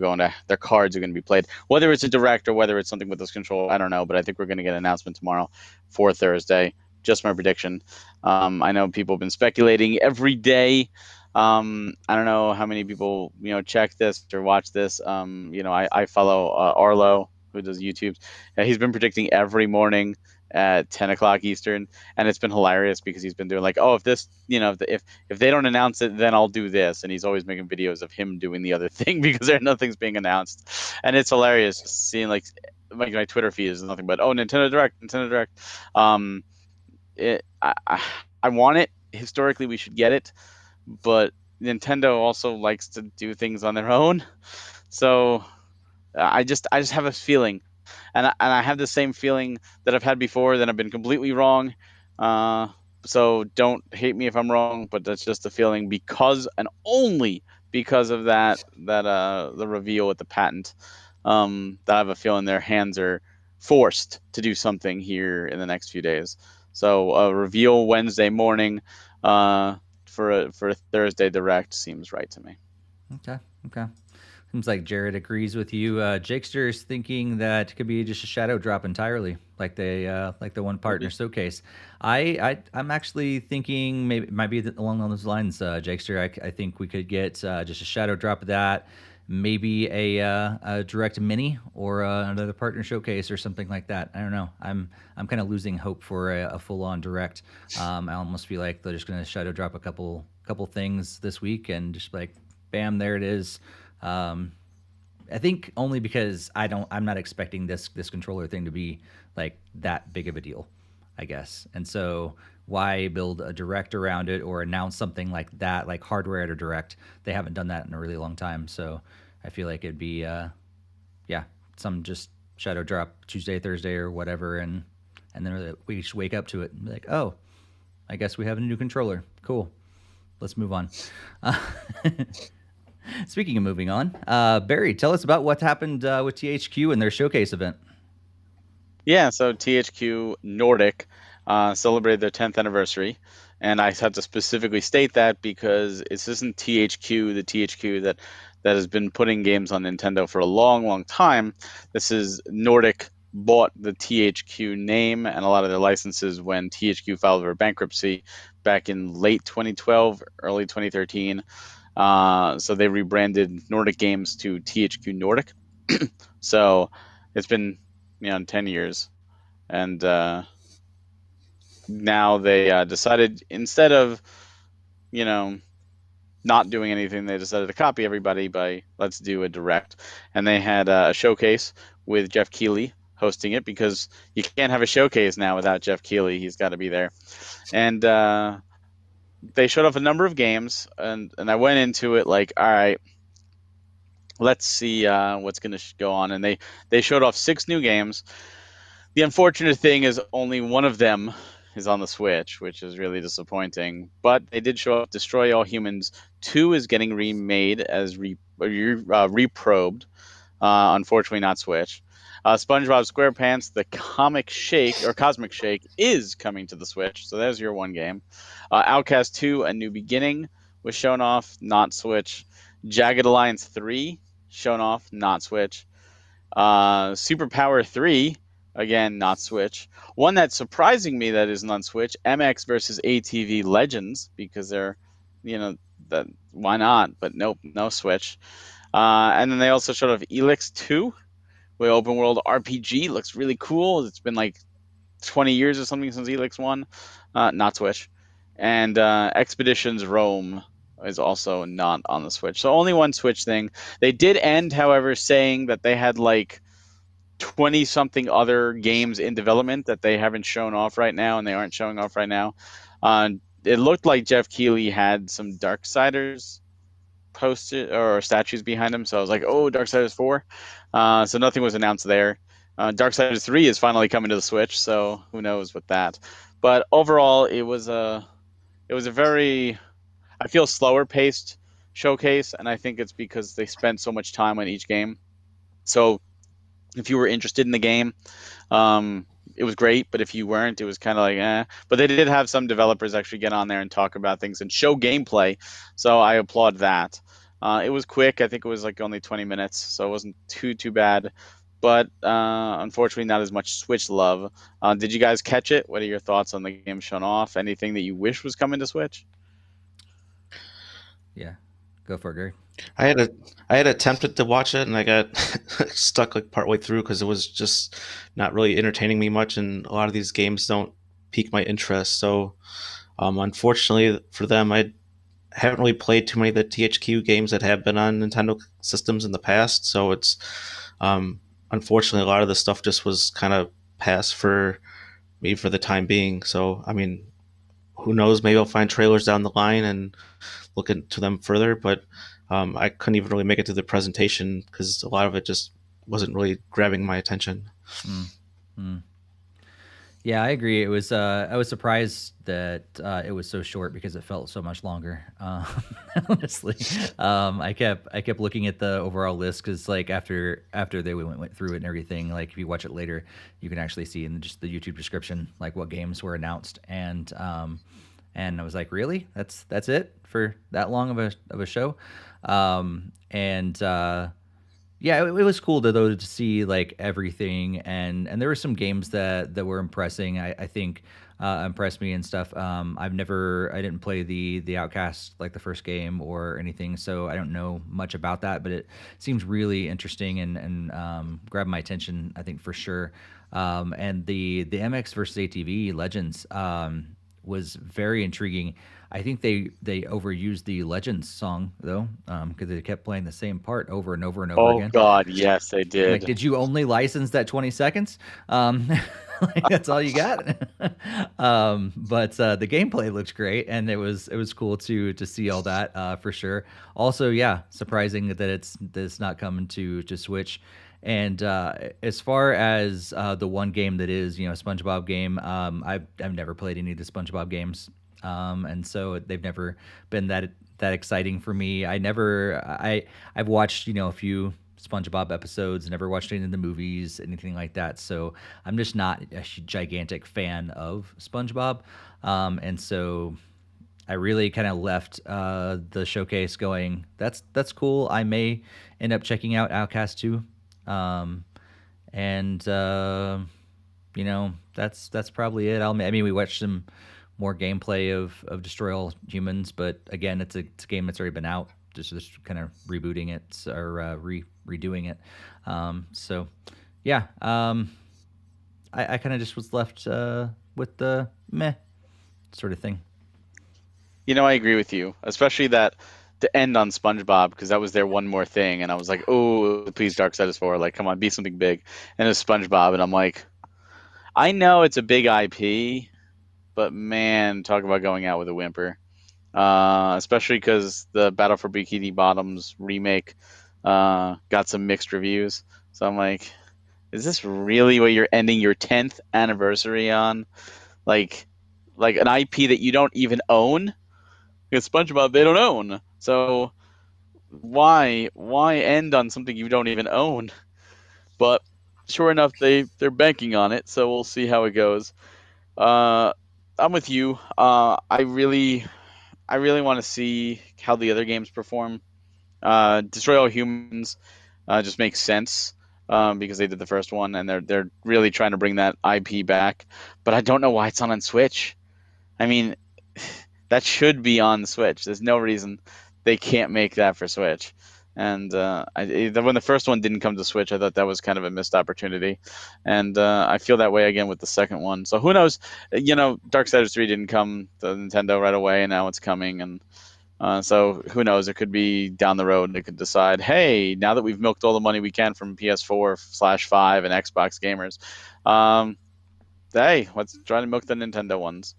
cards are going to be played. Whether it's a Direct or whether it's something with this control, I don't know. But I think we're going to get an announcement tomorrow for Thursday. Just my prediction. I know people have been speculating every day. I don't know how many people check this or watch this. I follow Arlo, who does YouTube. He's been predicting every morning at 10 o'clock Eastern, and it's been hilarious because he's been doing like, oh, if this, if they don't announce it, then I'll do this, and he's always making videos of him doing the other thing because nothing's being announced, and it's hilarious just seeing like my Twitter feed is nothing but Nintendo Direct. I want it. Historically, we should get it, but Nintendo also likes to do things on their own, so I just have a feeling. And I have the same feeling that I've had before, that I've been completely wrong. So don't hate me if I'm wrong, but that's just a feeling because and only because of that the reveal with the patent. That I have a feeling their hands are forced to do something here in the next few days. So a reveal Wednesday morning for a Thursday Direct seems right to me. Okay. Seems like Jared agrees with you. Jakester is thinking that it could be just a shadow drop entirely, like the one partner showcase. I'm actually thinking maybe it might be along those lines, Jakester. I think we could get just a shadow drop of that, maybe a direct mini or another partner showcase or something like that. I don't know. I'm kind of losing hope for a full on direct. I almost feel like they're just going to shadow drop a couple things this week and just like, bam, there it is. I think only because I'm not expecting this controller thing to be like that big of a deal, I guess. And so why build a direct around it or announce something like that, like hardware at a direct? They haven't done that in a really long time. So I feel like it'd be yeah, some just shadow drop Tuesday, Thursday, or whatever, and then we just wake up to it and be like, oh, I guess we have a new controller. Cool. Let's move on. Speaking of moving on, Barry, tell us about what happened with THQ and their showcase event. Yeah, so THQ Nordic celebrated their 10th anniversary, and I had to specifically state that because this isn't THQ, the THQ that has been putting games on Nintendo for a long, long time. This is Nordic bought the THQ name and a lot of their licenses when THQ filed for bankruptcy back in late 2012, early 2013. So they rebranded Nordic Games to THQ Nordic. So it's been 10 years, and now they decided, instead of not doing anything, they decided to copy everybody by let's do a direct. And they had a showcase with Jeff Keighley hosting it, because you can't have a showcase now without Jeff Keighley. He's got to be there. And they showed off a number of games, and I went into it like, all right, let's see what's going to go on. And they showed off 6 new games. The unfortunate thing is only one of them is on the Switch, which is really disappointing. But they did show up Destroy All Humans 2 is getting remade as reprobed. Unfortunately, not Switch. SpongeBob SquarePants, the Cosmic Shake is coming to the Switch. So there's your one game. Outcast 2, A New Beginning was shown off, not Switch. Jagged Alliance 3 shown off, not Switch. Superpower 3, again, not Switch. One that's surprising me that isn't on Switch, MX versus ATV Legends, because they're, that why not? But nope, no Switch. And then they also showed off Elix 2, with open world RPG. Looks really cool. It's been like 20 years or something since Elix 1. Not Switch. And Expeditions Rome is also not on the Switch. So only one Switch thing. They did end, however, saying that they had like 20-something other games in development that they haven't shown off right now, and they aren't showing off right now. It looked like Jeff Keighley had some Darksiders posted or statues behind him, so I was like, oh, Darksiders 4. So nothing was announced there. Darksiders 3 is finally coming to the Switch, so who knows with that. But overall, it was a very, I feel, slower paced showcase, and I think it's because they spent so much time on each game. So if you were interested in the game, it was great, but if you weren't, it was kind of like, eh. But they did have some developers actually get on there and talk about things and show gameplay, so I applaud that. It was quick. I think it was like only 20 minutes, so it wasn't too bad. But unfortunately, not as much Switch love. Did you guys catch it? What are your thoughts on the game shown off? Anything that you wish was coming to Switch? Yeah, go for it, Gary. I had attempted to watch it, and I got stuck like partway through because it was just not really entertaining me much, and a lot of these games don't pique my interest. So unfortunately for them, I haven't really played too many of the THQ games that have been on Nintendo systems in the past. So it's unfortunately a lot of the stuff just was kind of passed for me for the time being. So I mean, who knows? Maybe I'll find trailers down the line and look into them further, but I couldn't even really make it to the presentation because a lot of it just wasn't really grabbing my attention. Yeah, I agree. It was. I was surprised that it was so short because it felt so much longer. Honestly, I kept looking at the overall list because like after they went through it and everything, like if you watch it later, you can actually see in just the YouTube description like what games were announced, and I was like, really? That's it for that long of a show? Yeah, it was cool though to see like everything, and there were some games that were impressing. I think impressed me and stuff. I didn't play the Outcast like the first game or anything, so I don't know much about that. But it seems really interesting and grabbed my attention, I think for sure. And the MX versus ATV Legends was very intriguing. I think they overused the Legends song though, because they kept playing the same part over and over and over Oh again. God, yes, they Like, did. did you only license that 20 seconds? Like, that's all you got. But the gameplay looked great, and it was cool to see all that for sure. Also, yeah, surprising that it's not coming to Switch. And as far as the one game that is, SpongeBob game, I've never played any of the SpongeBob games, and so they've never been that exciting for me. I've watched a few SpongeBob episodes, never watched any of the movies, anything like that. So I'm just not a gigantic fan of SpongeBob, and so I really kind of left the showcase going, that's cool. I may end up checking out Outcast 2. And that's probably it. We watched some more gameplay of Destroy All Humans, but again, it's a game that's already been out. Just kind of rebooting it or redoing it. So yeah, I kind of just was left with the meh sort of thing. I agree with you, especially that to end on SpongeBob, because that was their one more thing, and I was like, oh, please, Darksiders 4, like, come on, be something big. And it's SpongeBob, and I'm like, I know it's a big IP, but man, talk about going out with a whimper. Especially because the Battle for Bikini Bottoms remake got some mixed reviews. So I'm like, is this really what you're ending your 10th anniversary on? Like an IP that you don't even own? Because SpongeBob they don't own. So why end on something you don't even own? But sure enough, they're banking on it. So we'll see how it goes. I'm with you. I really want to see how the other games perform. Destroy All Humans just makes sense because they did the first one, and they're really trying to bring that IP back. But I don't know why it's on Switch. I mean, that should be on the Switch. There's no reason they can't make that for Switch. And when the first one didn't come to Switch, I thought that was kind of a missed opportunity. And I feel that way again with the second one. So who knows? Darksiders 3 didn't come to Nintendo right away, and now it's coming. And so who knows? It could be down the road. They could decide, hey, now that we've milked all the money we can from PS4/5 and Xbox gamers, hey, let's try to milk the Nintendo ones.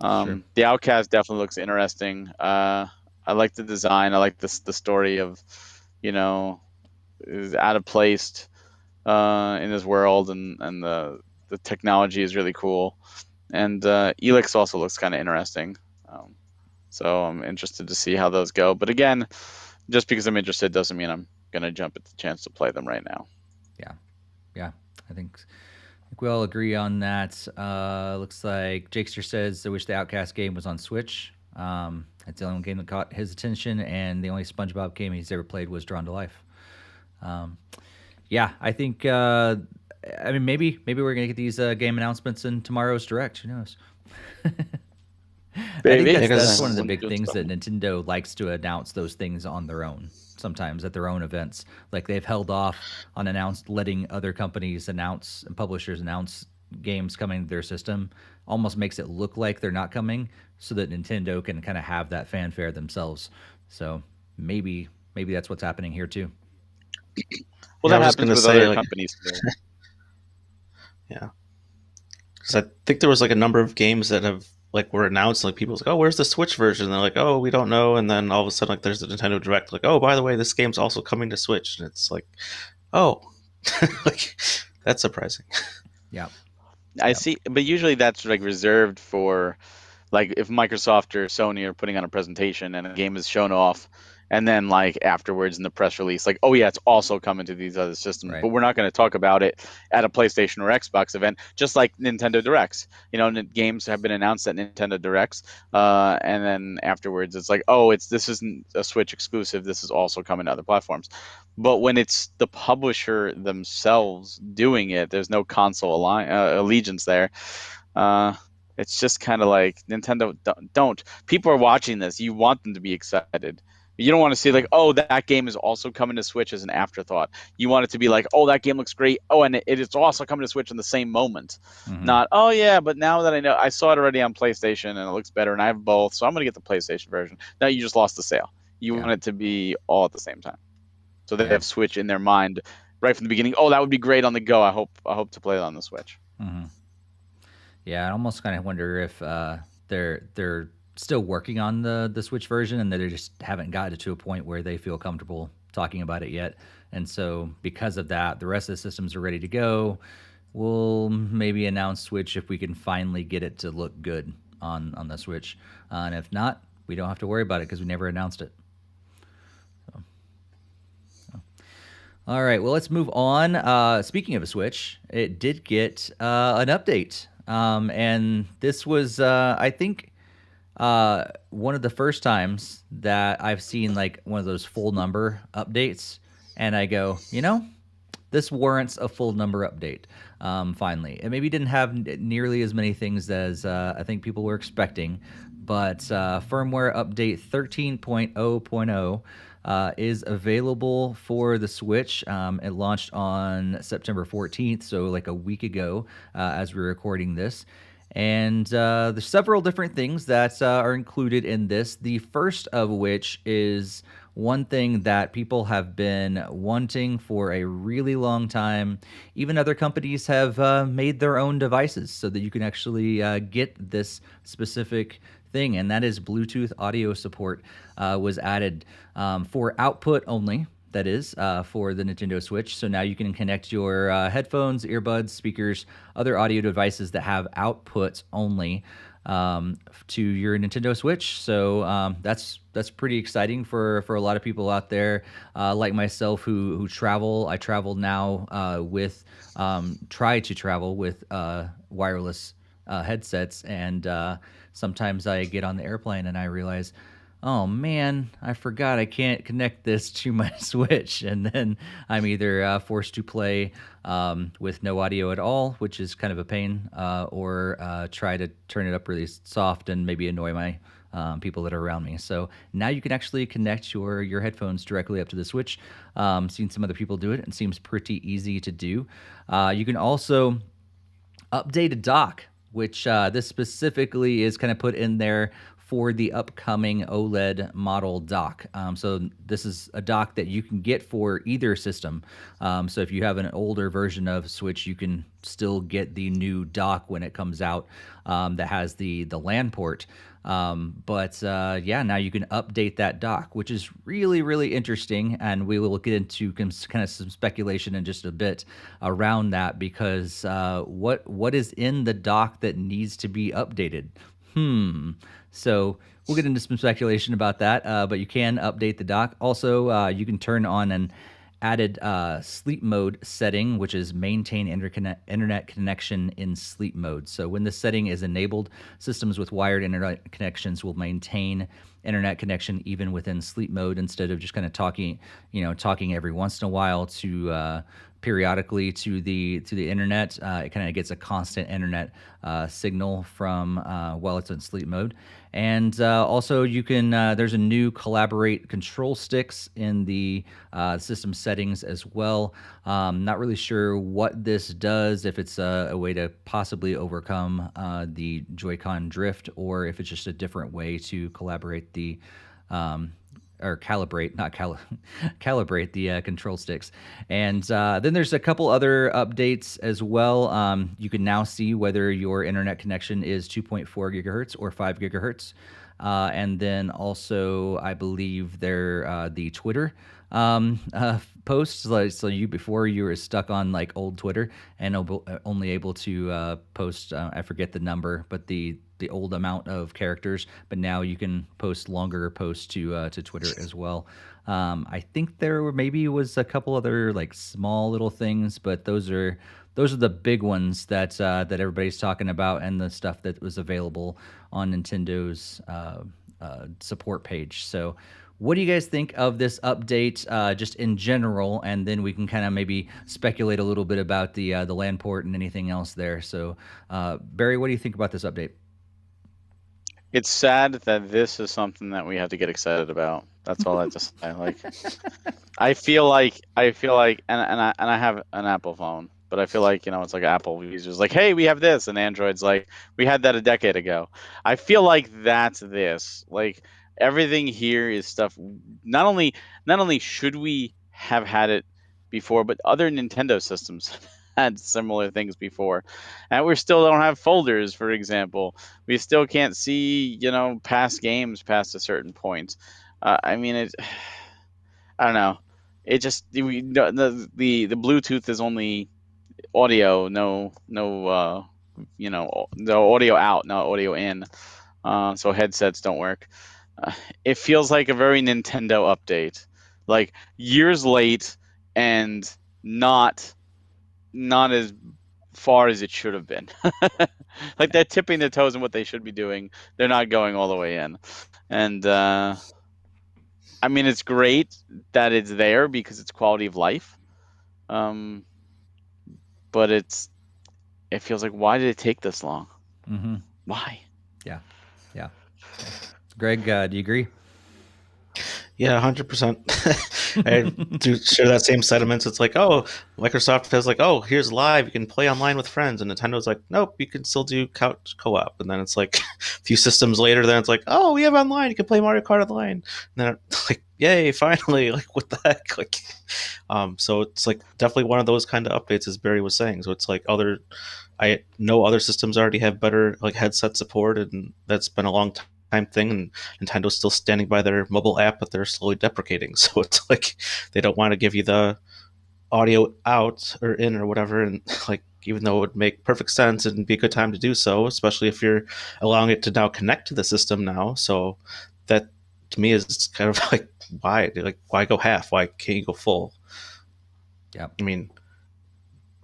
Sure. The Outcast definitely looks interesting. I like the design. I like the story of, is out of place in this world, and the technology is really cool. And Elix also looks kind of interesting. So I'm interested to see how those go. But again, just because I'm interested doesn't mean I'm gonna jump at the chance to play them right now. Yeah. I think we all agree on that. Looks like Jakester says, I wish the Outcast game was on Switch. It's the only game that caught his attention, and the only SpongeBob game he's ever played was Drawn to Life. Yeah, I think. Maybe we're gonna get these game announcements in tomorrow's Direct. Who knows? I think that's one of the big things that Nintendo likes to announce those things on their own. Sometimes at their own events, like they've held off on letting other companies announce and publishers announce games coming to their system. Almost makes it look like they're not coming, so that Nintendo can kind of have that fanfare themselves. So maybe that's what's happening here too. Well, that happens with other companies too. Yeah, because I think there was a number of games that have were announced. People was like, "Oh, where's the Switch version?" And they're like, "Oh, we don't know." And then all of a sudden, there's the Nintendo Direct. "Oh, by the way, this game's also coming to Switch." And it's like, "Oh, that's surprising." Yeah, I see, but usually that's reserved for if Microsoft or Sony are putting on a presentation and a game is shown off, and then afterwards in the press release, oh yeah, it's also coming to these other systems, right. But we're not going to talk about it at a PlayStation or Xbox event, just like Nintendo Directs. Games have been announced at Nintendo Directs, and then afterwards it's this isn't a Switch exclusive. This is also coming to other platforms. But when it's the publisher themselves doing it, there's no console allegiance there. It's just kind of like Nintendo. Don't. People are watching this. You want them to be excited. You don't want to see like, oh, that game is also coming to Switch as an afterthought. You want it to be like, oh, that game looks great. Oh, and it is also coming to Switch in the same moment. Mm-hmm. Not, oh yeah, but now that I know, I saw it already on PlayStation and it looks better, and I have both, so I'm gonna get the PlayStation version. Now you just lost the sale. You want it to be all at the same time, so they have Switch in their mind right from the beginning. Oh, that would be great on the go. I hope to play it on the Switch. Mm-hmm. Yeah, I almost kind of wonder if they're still working on the Switch version, and they just haven't gotten to a point where they feel comfortable talking about it yet. And so, because of that, the rest of the systems are ready to go. We'll maybe announce Switch if we can finally get it to look good on the Switch, and if not, we don't have to worry about it because we never announced it. All right, well, let's move on. Speaking of a Switch, it did get an update. And this was, I think, one of the first times that I've seen like one of those full number updates. And I go, this warrants a full number update. Finally, it maybe didn't have nearly as many things as I think people were expecting, but firmware update 13.0.0 is available for the Switch. It launched on September 14th, so like a week ago as we're recording this. And there's several different things that are included in this. The first of which is one thing that people have been wanting for a really long time. Even other companies have made their own devices so that you can actually get this specific thing, and that is Bluetooth audio support was added for output only. That is for the Nintendo Switch. So now you can connect your headphones, earbuds, speakers, other audio devices that have outputs only to your Nintendo Switch. So that's pretty exciting for a lot of people out there like myself who travel. I travel now with try to travel with wireless headsets, and sometimes I get on the airplane and I realize, oh man, I forgot I can't connect this to my Switch. And then I'm either forced to play with no audio at all, which is kind of a pain, or try to turn it up really soft and maybe annoy my people that are around me. So now you can actually connect your headphones directly up to the Switch. Seen some other people do it, and it seems pretty easy to do. You can also update a dock, which this specifically is kind of put in there for the upcoming OLED model dock. So this is a dock that you can get for either system. So if you have an older version of Switch, you can still get the new dock when it comes out that has the LAN port. But now you can update that dock, which is really, really interesting. And we will get into kind of some speculation in just a bit around that, because what is in the dock that needs to be updated? So we'll get into some speculation about that, but you can update the dock. Also, you can turn on an added sleep mode setting, which is maintain internet connection in sleep mode. So when this setting is enabled, systems with wired internet connections will maintain internet connection even within sleep mode, instead of just kind of talking every once in a while to periodically to the internet. It kind of gets a constant internet signal from while it's in sleep mode. And also you can there's a new collaborate control sticks in the system settings as well. Not really sure what this does, if it's a way to possibly overcome the Joy-Con drift, or if it's just a different way to collaborate the or calibrate, not calibrate the control sticks. And then there's a couple other updates as well. You can now see whether your internet connection is 2.4 gigahertz or 5 gigahertz. And then also, I believe the Twitter posts. So before you were stuck on like old Twitter and only able to post, I forget the number, but the old amount of characters, but now you can post longer posts to Twitter as well. I think there maybe was a couple other like small little things, but those are the big ones that everybody's talking about, and the stuff that was available on Nintendo's support page. So what do you guys think of this update just in general? And then we can kind of maybe speculate a little bit about the LAN port and anything else there. So Barry, what do you think about this update? It's sad that this is something that we have to get excited about. That's all I have to say. Like, I feel like, and I have an Apple phone, but I feel like, it's like Apple users like, hey, we have this, and Android's like, we had that a decade ago. I feel like that's this. Like, everything here is stuff. Not only should we have had it before, but other Nintendo systems have had similar things before, and we still don't have folders, for example. We still can't see, past games past a certain point. I mean, I don't know. It just the Bluetooth is only audio, no audio out, no audio in. So headsets don't work. It feels like a very Nintendo update, like years late and not as far as it should have been. Like they're tipping their toes in what they should be doing. They're not going all the way in, and I mean, it's great that it's there because it's quality of life. Um, but it feels like, why did it take this long? Mm-hmm. Why? Yeah. Greg, do you agree? Yeah, 100%. I do share that same sentiments. It's like, oh, Microsoft has like, oh, here's live. You can play online with friends. And Nintendo's like, nope, you can still do couch co-op. And then it's like a few systems later, then it's like, oh, we have online. You can play Mario Kart online. And then like, yay, finally. Like, what the heck? Like, so it's like definitely one of those kind of updates, as Barry was saying. So it's like I know other systems already have better like headset support, and that's been a long time thing, and Nintendo's still standing by their mobile app that they're slowly deprecating. So it's like they don't want to give you the audio out or in or whatever, and like even though it would make perfect sense and be a good time to do so, especially if you're allowing it to now connect to the system now. So that to me is kind of like why go half? Why can't you go full? Yeah. I mean,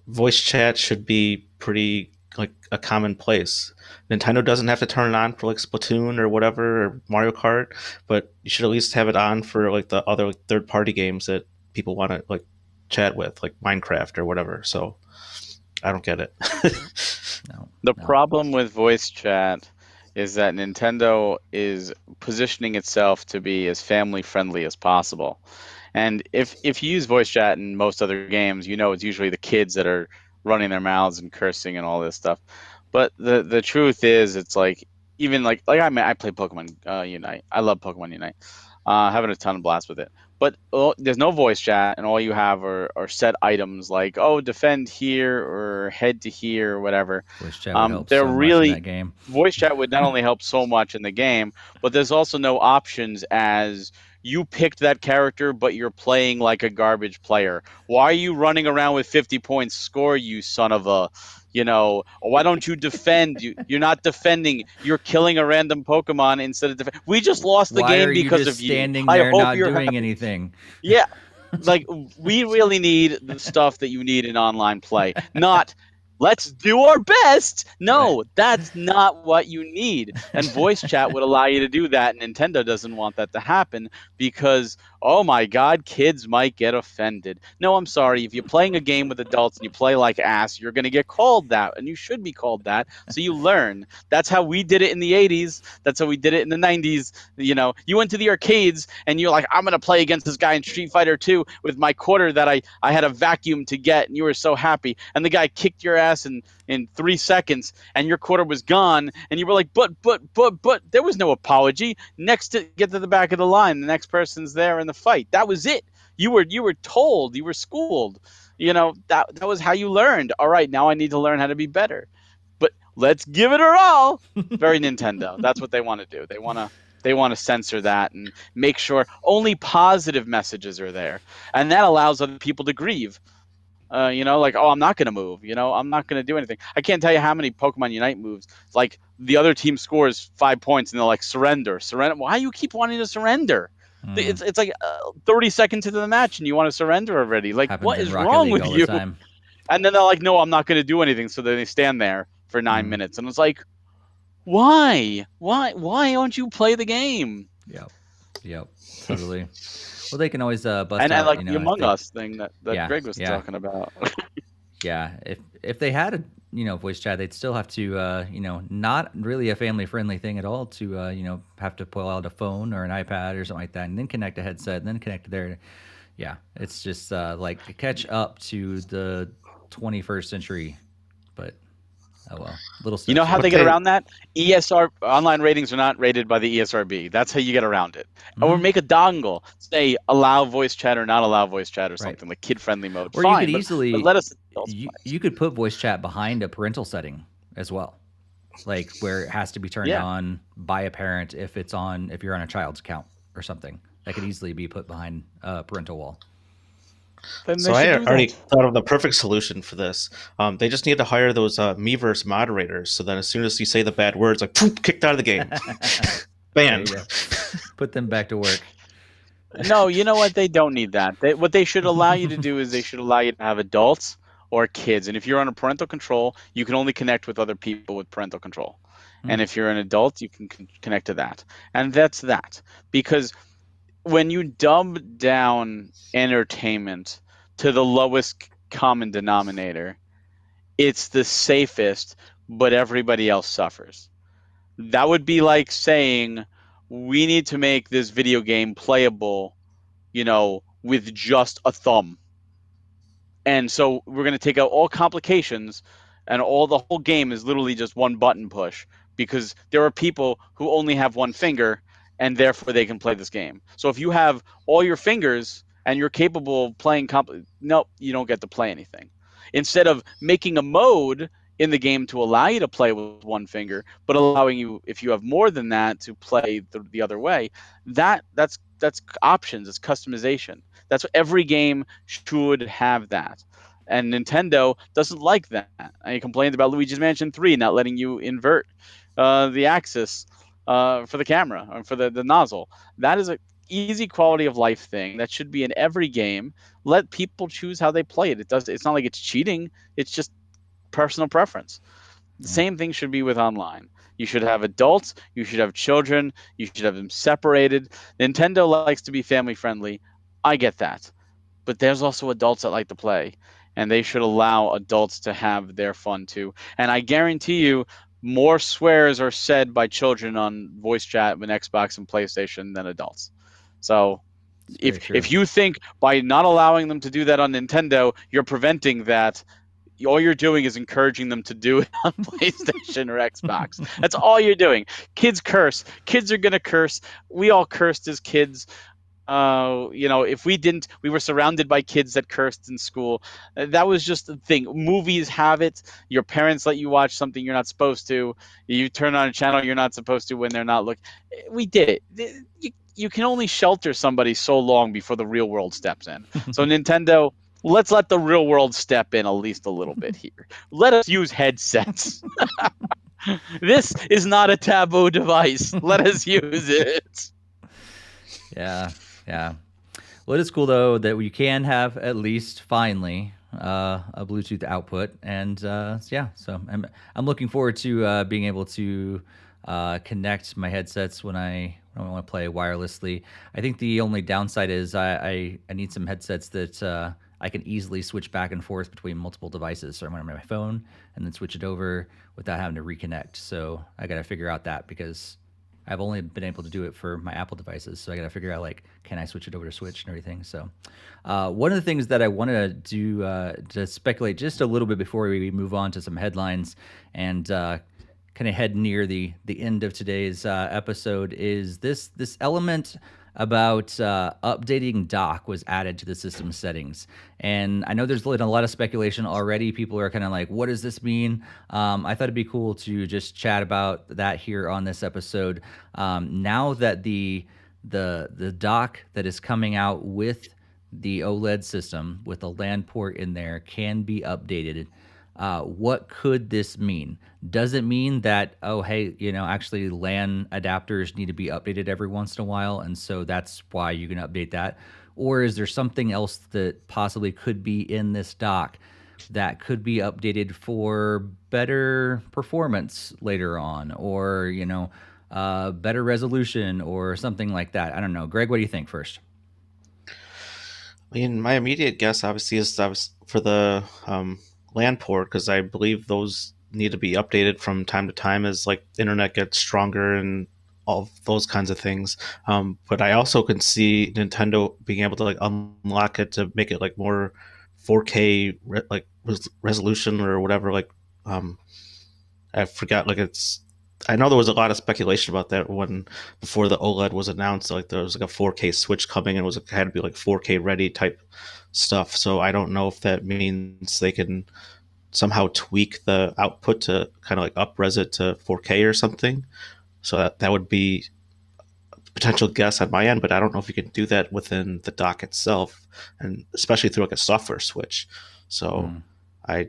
voice chat should be pretty like a commonplace. Nintendo doesn't have to turn it on for like Splatoon or whatever or Mario Kart, but you should at least have it on for like the other like, third-party games that people want to like chat with, like Minecraft or whatever. So I don't get it. The problem with voice chat is that Nintendo is positioning itself to be as family friendly as possible. And if you use voice chat in most other games, it's usually the kids that are running their mouths and cursing and all this stuff. But the truth is, it's like, even like I play Pokemon Unite. I love Pokemon Unite. Having a ton of blast with it. But there's no voice chat, and all you have are set items like, oh, defend here or head to here or whatever. Voice chat would help so much in that game. Voice chat would not only help so much in the game, but there's also no options as you picked that character, but you're playing like a garbage player. Why are you running around with 50 points score, you son of a... why don't you defend? You're not defending. You're killing a random Pokemon instead of defend. We just lost the game because of you. Standing there not doing anything. Yeah, like we really need the stuff that you need in online play, not let's do our best. No, right. That's not what you need. And voice chat would allow you to do that. And Nintendo doesn't want that to happen because, oh my God, kids might get offended. No, I'm sorry. If you're playing a game with adults and you play like ass, you're going to get called that. And you should be called that. So you learn. That's how we did it in the 80s. That's how we did it in the 90s. You went to the arcades and you're like, I'm going to play against this guy in Street Fighter 2 with my quarter that I had a vacuum to get. And you were so happy. And the guy kicked your ass in 3 seconds and your quarter was gone. And you were like, but there was no apology. Next to get to the back of the line, the next person's there in the fight. That was it. You were told, you were schooled. That was how you learned. All right, now I need to learn how to be better. But let's give it our all. Very Nintendo. That's what they want to do. They want to censor that and make sure only positive messages are there. And that allows other people to grieve. Like, oh, I'm not going to move. I'm not going to do anything. I can't tell you how many Pokemon Unite moves. Like, the other team scores 5 points, and they're like, surrender. Why do you keep wanting to surrender? It's like 30 seconds into the match, and you want to surrender already. Like, Happens what is Rocket wrong League with all you? the time. And then they're like, no, I'm not going to do anything. So then they stand there for 9 minutes. And it's like, why? Why don't you play the game? Yep. Totally. Well, they can always bust and out. like the Among Us thing that Greg was talking about. Yeah, if they had a voice chat, they'd still have to not really a family friendly thing at all to have to pull out a phone or an iPad or something like that, and then connect a headset, and then connect to their. Yeah, it's just like catch up to the 21st century, but oh well, little You know steps how here. they get Okay. around that? ESR online ratings are not rated by the ESRB. That's how you get around it. Or Hmm. make a dongle say allow voice chat or not allow voice chat or Right. something like kid friendly mode. Or you could Fine, but easily let us adults you play it. you could put voice chat behind a parental setting as well, like where it has to be turned Yeah. on by a parent if you're on a child's account or something. That could easily be put behind a parental wall. Then they So should I do already that. thought of the perfect solution for this. They just need to hire those Miiverse moderators, so that as soon as you say the bad words, like poof, kicked out of the game, There you banned. go. Put them back to work. No, you know what? They don't need that. What they should allow you to do is they should allow you to have adults or kids. And if you're on a parental control, you can only connect with other people with parental control. And Hmm. if you're an adult, you can connect to that. And that's that. Because when you dumb down entertainment to the lowest common denominator, it's the safest, but everybody else suffers. That would be like saying we need to make this video game playable, with just a thumb. And so we're going to take out all complications, and the whole game is literally just one button push because there are people who only have one finger and therefore they can play this game. So if you have all your fingers and you're capable of playing nope, you don't get to play anything. Instead of making a mode in the game to allow you to play with one finger, but allowing you, if you have more than that, to play the other way, that's options, it's customization. That's what every game should have that. And Nintendo doesn't like that. And he complained about Luigi's Mansion 3 not letting you invert the axis for the camera or for the nozzle. That is a easy quality of life thing that should be in every game. Let people choose how they play it. It's not like it's cheating. It's just personal preference. The Yeah. same thing should be with online. You should have adults, you should have children, you should have them separated. Nintendo likes to be family friendly. I get that. But there's also adults that like to play, and they should allow adults to have their fun too. And I guarantee you, more swears are said by children on voice chat with Xbox and PlayStation than adults. So It's very true. if you think by not allowing them to do that on Nintendo, you're preventing that, all you're doing is encouraging them to do it on PlayStation or Xbox. That's all you're doing. Kids curse. Kids are going to curse. We all cursed as kids. If we didn't, we were surrounded by kids that cursed in school. That was just the thing. Movies have it. Your parents let you watch something you're not supposed to. You turn on a channel you're not supposed to when they're not looking. We did it. You can only shelter somebody so long before the real world steps in. So Nintendo, let's let the real world step in at least a little bit here. Let us use headsets. This is not a taboo device. Let us use it. Yeah, yeah. Well, it is cool though that we can have at least finally a Bluetooth output, and yeah. So I'm looking forward to being able to connect my headsets when I want to play wirelessly. I think the only downside is I need some headsets that I can easily switch back and forth between multiple devices. So I'm going to my phone and then switch it over without having to reconnect. So I got to figure out that because I've only been able to do it for my Apple devices. So I got to figure out like, can I switch it over to Switch and everything? So one of the things that I want to do to speculate just a little bit before we move on to some headlines and kind of head near the end of today's episode is this element about updating dock was added to the system settings. And I know there's been a lot of speculation already. People are kind of like, what does this mean? I thought it'd be cool to just chat about that here on this episode. Now that the dock that is coming out with the OLED system with a LAN port in there can be updated. What could this mean? Does it mean that, oh, hey, actually LAN adapters need to be updated every once in a while, and so that's why you can update that? Or is there something else that possibly could be in this dock that could be updated for better performance later on, or, better resolution or something like that? I don't know. Greg, what do you think first? I mean, my immediate guess obviously is for the LAN port, because I believe those need to be updated from time to time as like internet gets stronger and all those kinds of things. But I also can see Nintendo being able to like unlock it to make it like more 4K resolution or whatever. Like I forgot. Like it's. I know there was a lot of speculation about that when before the OLED was announced. Like there was like a 4K Switch coming and it had to be like 4K ready type stuff. So I don't know if that means they can somehow tweak the output to kind of like up-res it to 4K or something. So that would be a potential guess on my end, but I don't know if you can do that within the dock itself, and especially through like a software switch. So I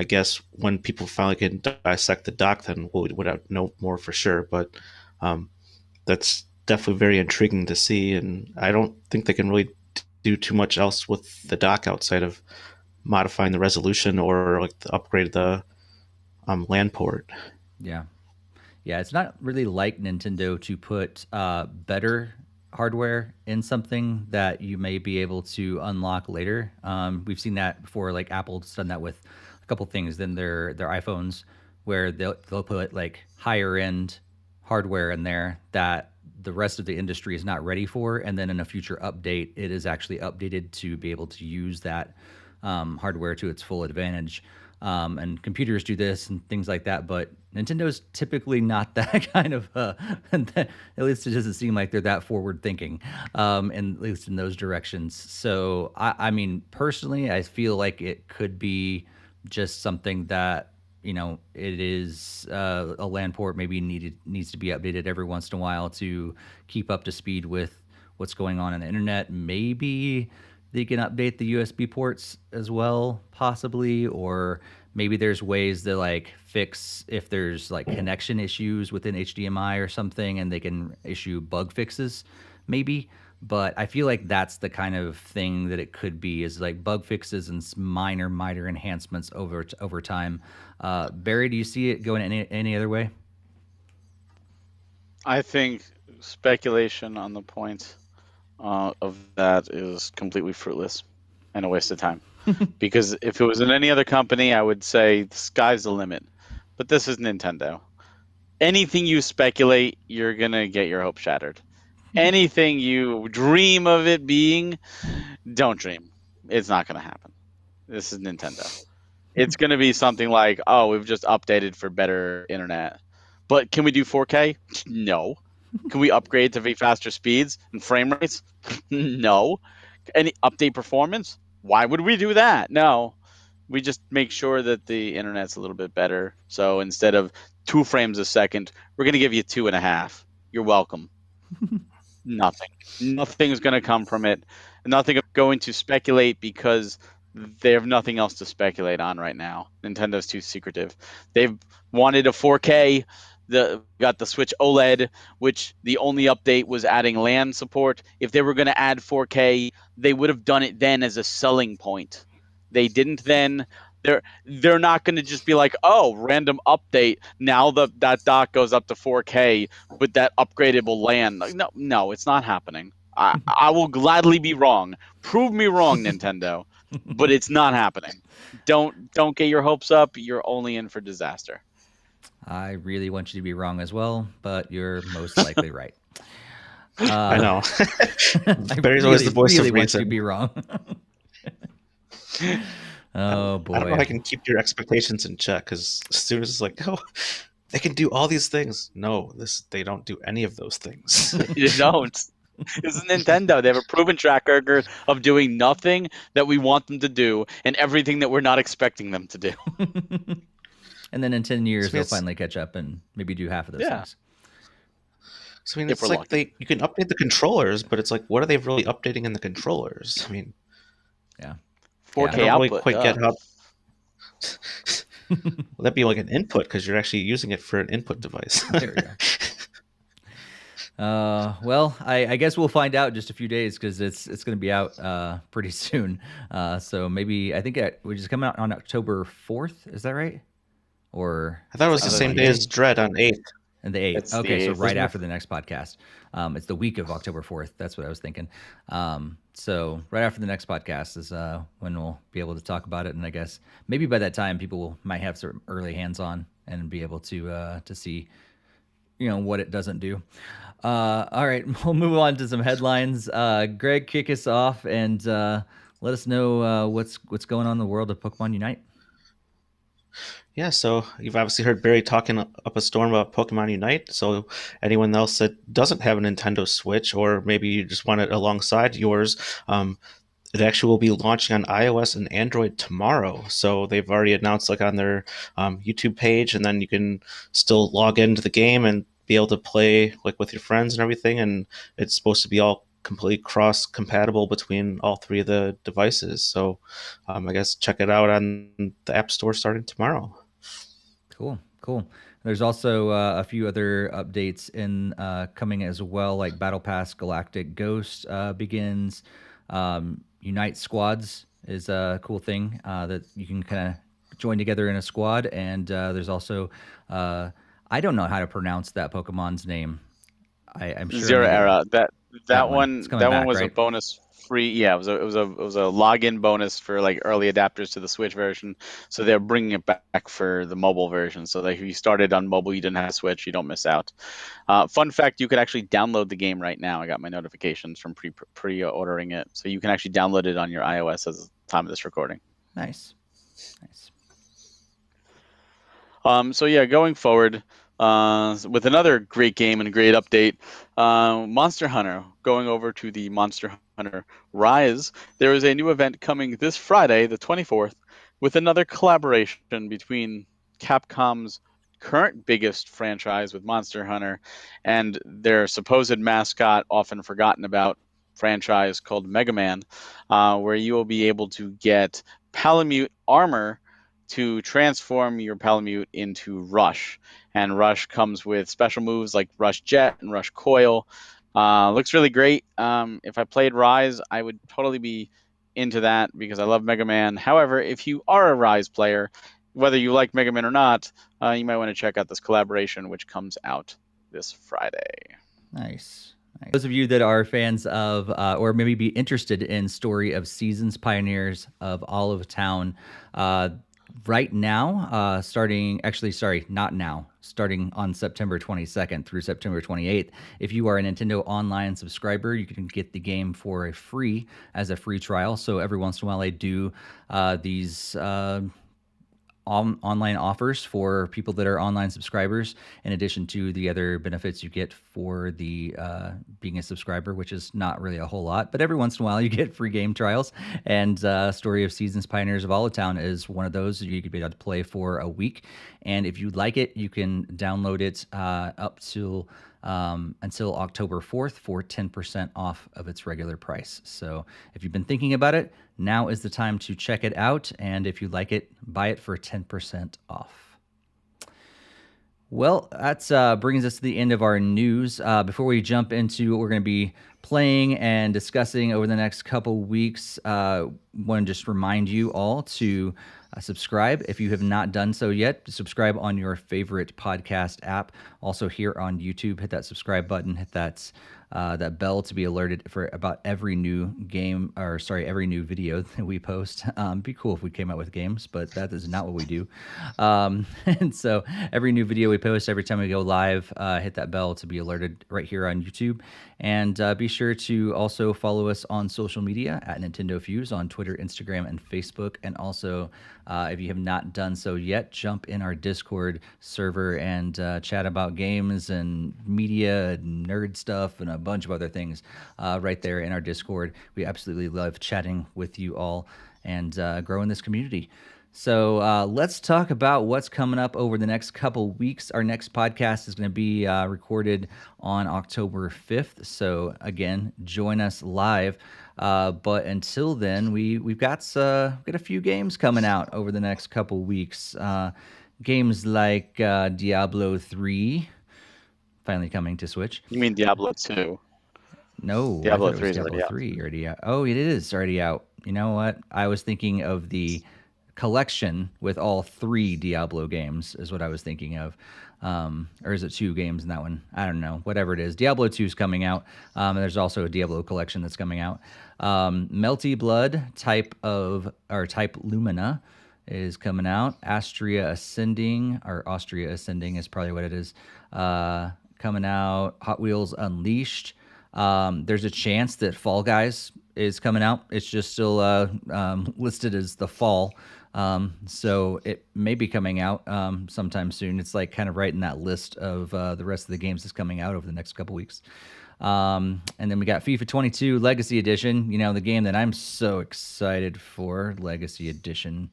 guess when people finally can dissect the dock, then we'll would know more for sure. But that's definitely very intriguing to see, and I don't think they can really do too much else with the dock outside of modifying the resolution or like the upgrade the LAN port. Yeah. Yeah, it's not really like Nintendo to put better hardware in something that you may be able to unlock later. We've seen that before, like Apple's done that with a couple things than their iPhones, where they'll put like higher end hardware in there that the rest of the industry is not ready for, and then in a future update, it is actually updated to be able to use that hardware to its full advantage. And computers do this and things like that, but Nintendo's typically not that kind of, at least it doesn't seem like they're that forward thinking, and at least in those directions. So, I mean, personally, I feel like it could be just something that, it is a LAN port maybe needs to be updated every once in a while to keep up to speed with what's going on the internet. Maybe they can update the USB ports as well, possibly, or maybe there's ways to like fix if there's like connection issues within HDMI or something, and they can issue bug fixes, maybe. But I feel like that's the kind of thing that it could be, is like bug fixes and minor enhancements over time. Barry, do you see it going any other way? I think speculation on the point of that is completely fruitless and a waste of time. Because if it was in any other company, I would say the sky's the limit. But this is Nintendo. Anything you speculate, you're going to get your hope shattered. Anything you dream of it being, don't dream. It's not going to happen. This is Nintendo. It's going to be something like, oh, we've just updated for better internet. But can we do 4K? No. Can we upgrade to faster speeds and frame rates? No. Any update performance? Why would we do that? No. We just make sure that the internet's a little bit better. So instead of 2 frames a second, we're going to give you 2.5. You're welcome. Nothing. Nothing's going to come from it. Nothing going to speculate because they have nothing else to speculate on right now. Nintendo's too secretive. They've wanted a 4K. Got the Switch OLED, which the only update was adding LAN support. If they were going to add 4K, they would have done it then as a selling point. They didn't then. They're not going to just be like, oh, random update. Now that dock goes up to 4K with that upgradable LAN. Like, no, it's not happening. I will gladly be wrong. Prove me wrong, Nintendo. But it's not happening. Don't get your hopes up. You're only in for disaster. I really want you to be wrong as well, but you're most likely right. I know. Barry's always the voice of reason. Want you to be wrong. Oh boy! I don't know if I can keep your expectations in check, because as soon as it's like, oh, they can do all these things. No, they don't do any of those things. You don't. This is Nintendo. They have a proven track record of doing nothing that we want them to do and everything that we're not expecting them to do. And then in 10 years, they'll finally catch up and maybe do half of those things. So, I mean, it's like you can update the controllers, but it's like, what are they really updating in the controllers? I mean, 4K output. Really quite get how. Well, that'd be like an input, because you're actually using it for an input device. There we go. Well, I guess we'll find out in just a few days, because it's going to be out pretty soon. So maybe I think we just come out on October 4th. Is that right? Or I thought it was the same day as Dread on 8th. And the 8th. Okay, so right after the next podcast. It's the week of October 4th. That's what I was thinking. So right after the next podcast is when we'll be able to talk about it, and I guess maybe by that time might have some early hands on and be able to see what it doesn't do. All right, we'll move on to some headlines. Greg, kick us off and let us know what's going on in the world of Pokemon Unite. Yeah, so you've obviously heard Barry talking up a storm about Pokemon Unite. So anyone else that doesn't have a Nintendo Switch, or maybe you just want it alongside yours, it actually will be launching on iOS and Android tomorrow. So they've already announced on their YouTube page, and then you can still log into the game and be able to play with your friends and everything. And it's supposed to be all completely cross compatible between all three of the devices. So I guess check it out on the App Store starting tomorrow. Cool. There's also a few other updates in coming as well, like Battle Pass Galactic Ghost begins. Unite Squads is a cool thing that you can kind of join together in a squad. And there's also, I don't know how to pronounce that Pokemon's name. I'm sure Zero Era. That one. That one was right? a bonus free. Yeah, it was a login bonus for early adapters to the Switch version. So they're bringing it back for the mobile version. So if you started on mobile, you didn't have a Switch, you don't miss out. Fun fact: you could actually download the game right now. I got my notifications from pre-ordering it, so you can actually download it on your iOS as the time of this recording. Nice. So yeah, going forward. With another great game and a great update, Monster Hunter. Going over to the Monster Hunter Rise, there is a new event coming this Friday, the 24th, with another collaboration between Capcom's current biggest franchise with Monster Hunter and their supposed mascot, often forgotten about, franchise called Mega Man, where you will be able to get Palamute armor to transform your Palamute into Rush. And Rush comes with special moves like Rush Jet and Rush Coil. Looks really great. If I played Rise, I would totally be into that because I love Mega Man. However, if you are a Rise player, whether you like Mega Man or not, you might want to check out this collaboration, which comes out this Friday. Nice. Those of you that are fans of, or maybe be interested in Story of Seasons, Pioneers of Olive Town, right now, starting on September 22nd through September 28th. If you are a Nintendo Online subscriber, you can get the game for a free trial. So every once in a while, I do these online offers for people that are online subscribers, in addition to the other benefits you get for the being a subscriber, which is not really a whole lot, but every once in a while you get free game trials. And Story of Seasons, Pioneers of Olive Town is one of those you could be able to play for a week. And if you like it, you can download it up to until October 4th for 10% off of its regular price. So if you've been thinking about it, now is the time to check it out. And if you like it, buy it for 10% off. Well, that brings us to the end of our news. Before we jump into what we're going to be playing and discussing over the next couple weeks, want to just remind you all to subscribe if you have not done so yet. Subscribe on your favorite podcast app. Also here on YouTube, hit that subscribe button, hit that bell to be alerted for about every new every new video that we post. It'd be cool if we came out with games, but that is not what we do. And so every new video we post, every time we go live, hit that bell to be alerted right here on YouTube. And be sure to also follow us on social media at NintendoFuse on Twitter, Instagram, and Facebook. And also, if you have not done so yet, jump in our Discord server and chat about games and media and nerd stuff and a bunch of other things right there in our Discord. We absolutely love chatting with you all and growing this community. So let's talk about what's coming up over the next couple weeks. Our next podcast is going to be recorded on October 5th. So again, join us live. But until then, we've got a few games coming out over the next couple weeks. Games like Diablo 3, finally coming to Switch. You mean Diablo 2? No, Diablo 3 is Diablo 3 already out. Oh, it is already out. You know what? I was thinking of the collection with all 3 Diablo games is what I was thinking of. Or is it 2 games in that one? I don't know. Whatever it is. Diablo 2 is coming out. And there's also a Diablo collection that's coming out. Melty Blood, Type Lumina is coming out. Austria Ascending is probably what it is. Coming out. Hot Wheels Unleashed. There's a chance that Fall Guys is coming out. It's just still listed as the fall. So it may be coming out sometime soon. It's like kind of right in that list of the rest of the games that's coming out over the next couple weeks. And then we got FIFA 22 Legacy Edition, the game that I'm so excited for, Legacy Edition.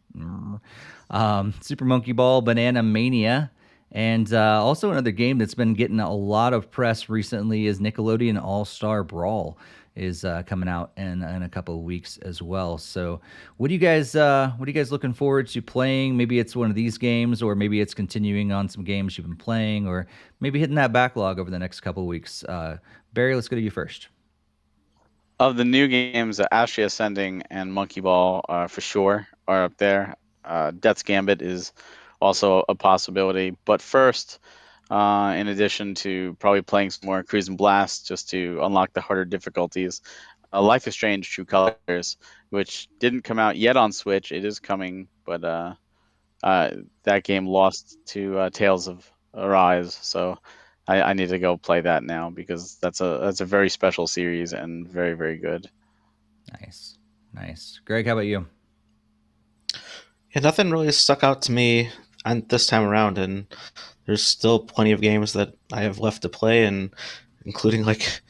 Super Monkey Ball Banana Mania. And also another game that's been getting a lot of press recently is Nickelodeon All-Star Brawl is coming out in a couple of weeks as well. So what are you guys looking forward to playing? Maybe it's one of these games, or maybe it's continuing on some games you've been playing, or maybe hitting that backlog over the next couple of weeks. Barry, let's go to you first. Of the new games, Austria Ascending and Monkey Ball for sure are up there. Death's Gambit is also a possibility. But first, in addition to probably playing some more Cruise and Blast just to unlock the harder difficulties, Life is Strange True Colors, which didn't come out yet on Switch. It is coming, but that game lost to Tales of Arise, so I need to go play that now because that's a very special series and very, very good. Nice. Greg, how about you? Yeah, nothing really stuck out to me on this time around, and there's still plenty of games that I have left to play, and including like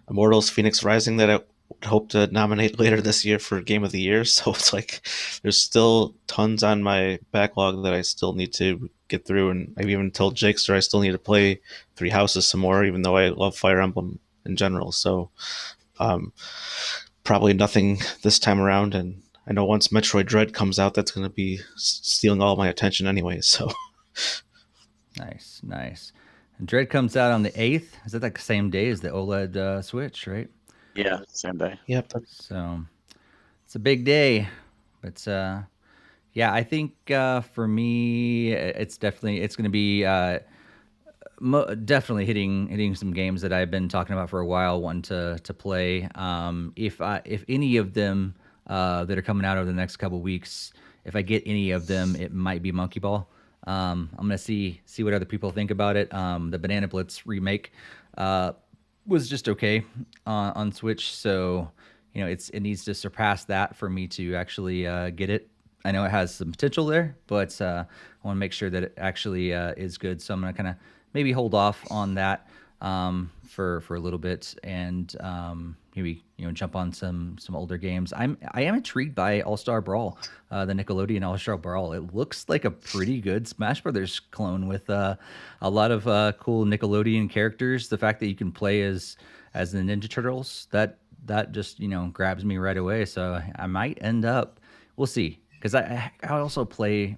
Immortals Phoenix Rising that I would hope to nominate later this year for Game of the Year. So it's like there's still tons on my backlog that I still need to get through, and I've even told Jakester I still need to play Three Houses some more, even though I love Fire Emblem in general. So probably nothing this time around, and I know once Metroid Dread comes out, that's going to be stealing all my attention anyway. So nice. And Dread comes out on the 8th. Is that like the same day as the OLED Switch, right? Yeah, same day. Yep. So it's a big day, but yeah, I think for me, it's going to be definitely hitting some games that I've been talking about for a while, wanting to play. If any of them that are coming out over the next couple of weeks, if I get any of them, it might be Monkey Ball. I'm gonna see what other people think about it. The Banana Blitz remake was just okay on Switch, so it needs to surpass that for me to actually get it. I know it has some potential there, but I want to make sure that it actually is good. So I'm gonna kind of maybe hold off on that for a little bit, and maybe jump on some older games. I am intrigued by All-Star Brawl, the Nickelodeon All-Star Brawl. It looks like a pretty good Smash Brothers clone with a lot of cool Nickelodeon characters. The fact that you can play as the Ninja Turtles, that just grabs me right away. So I might end up, we'll see. Because I also play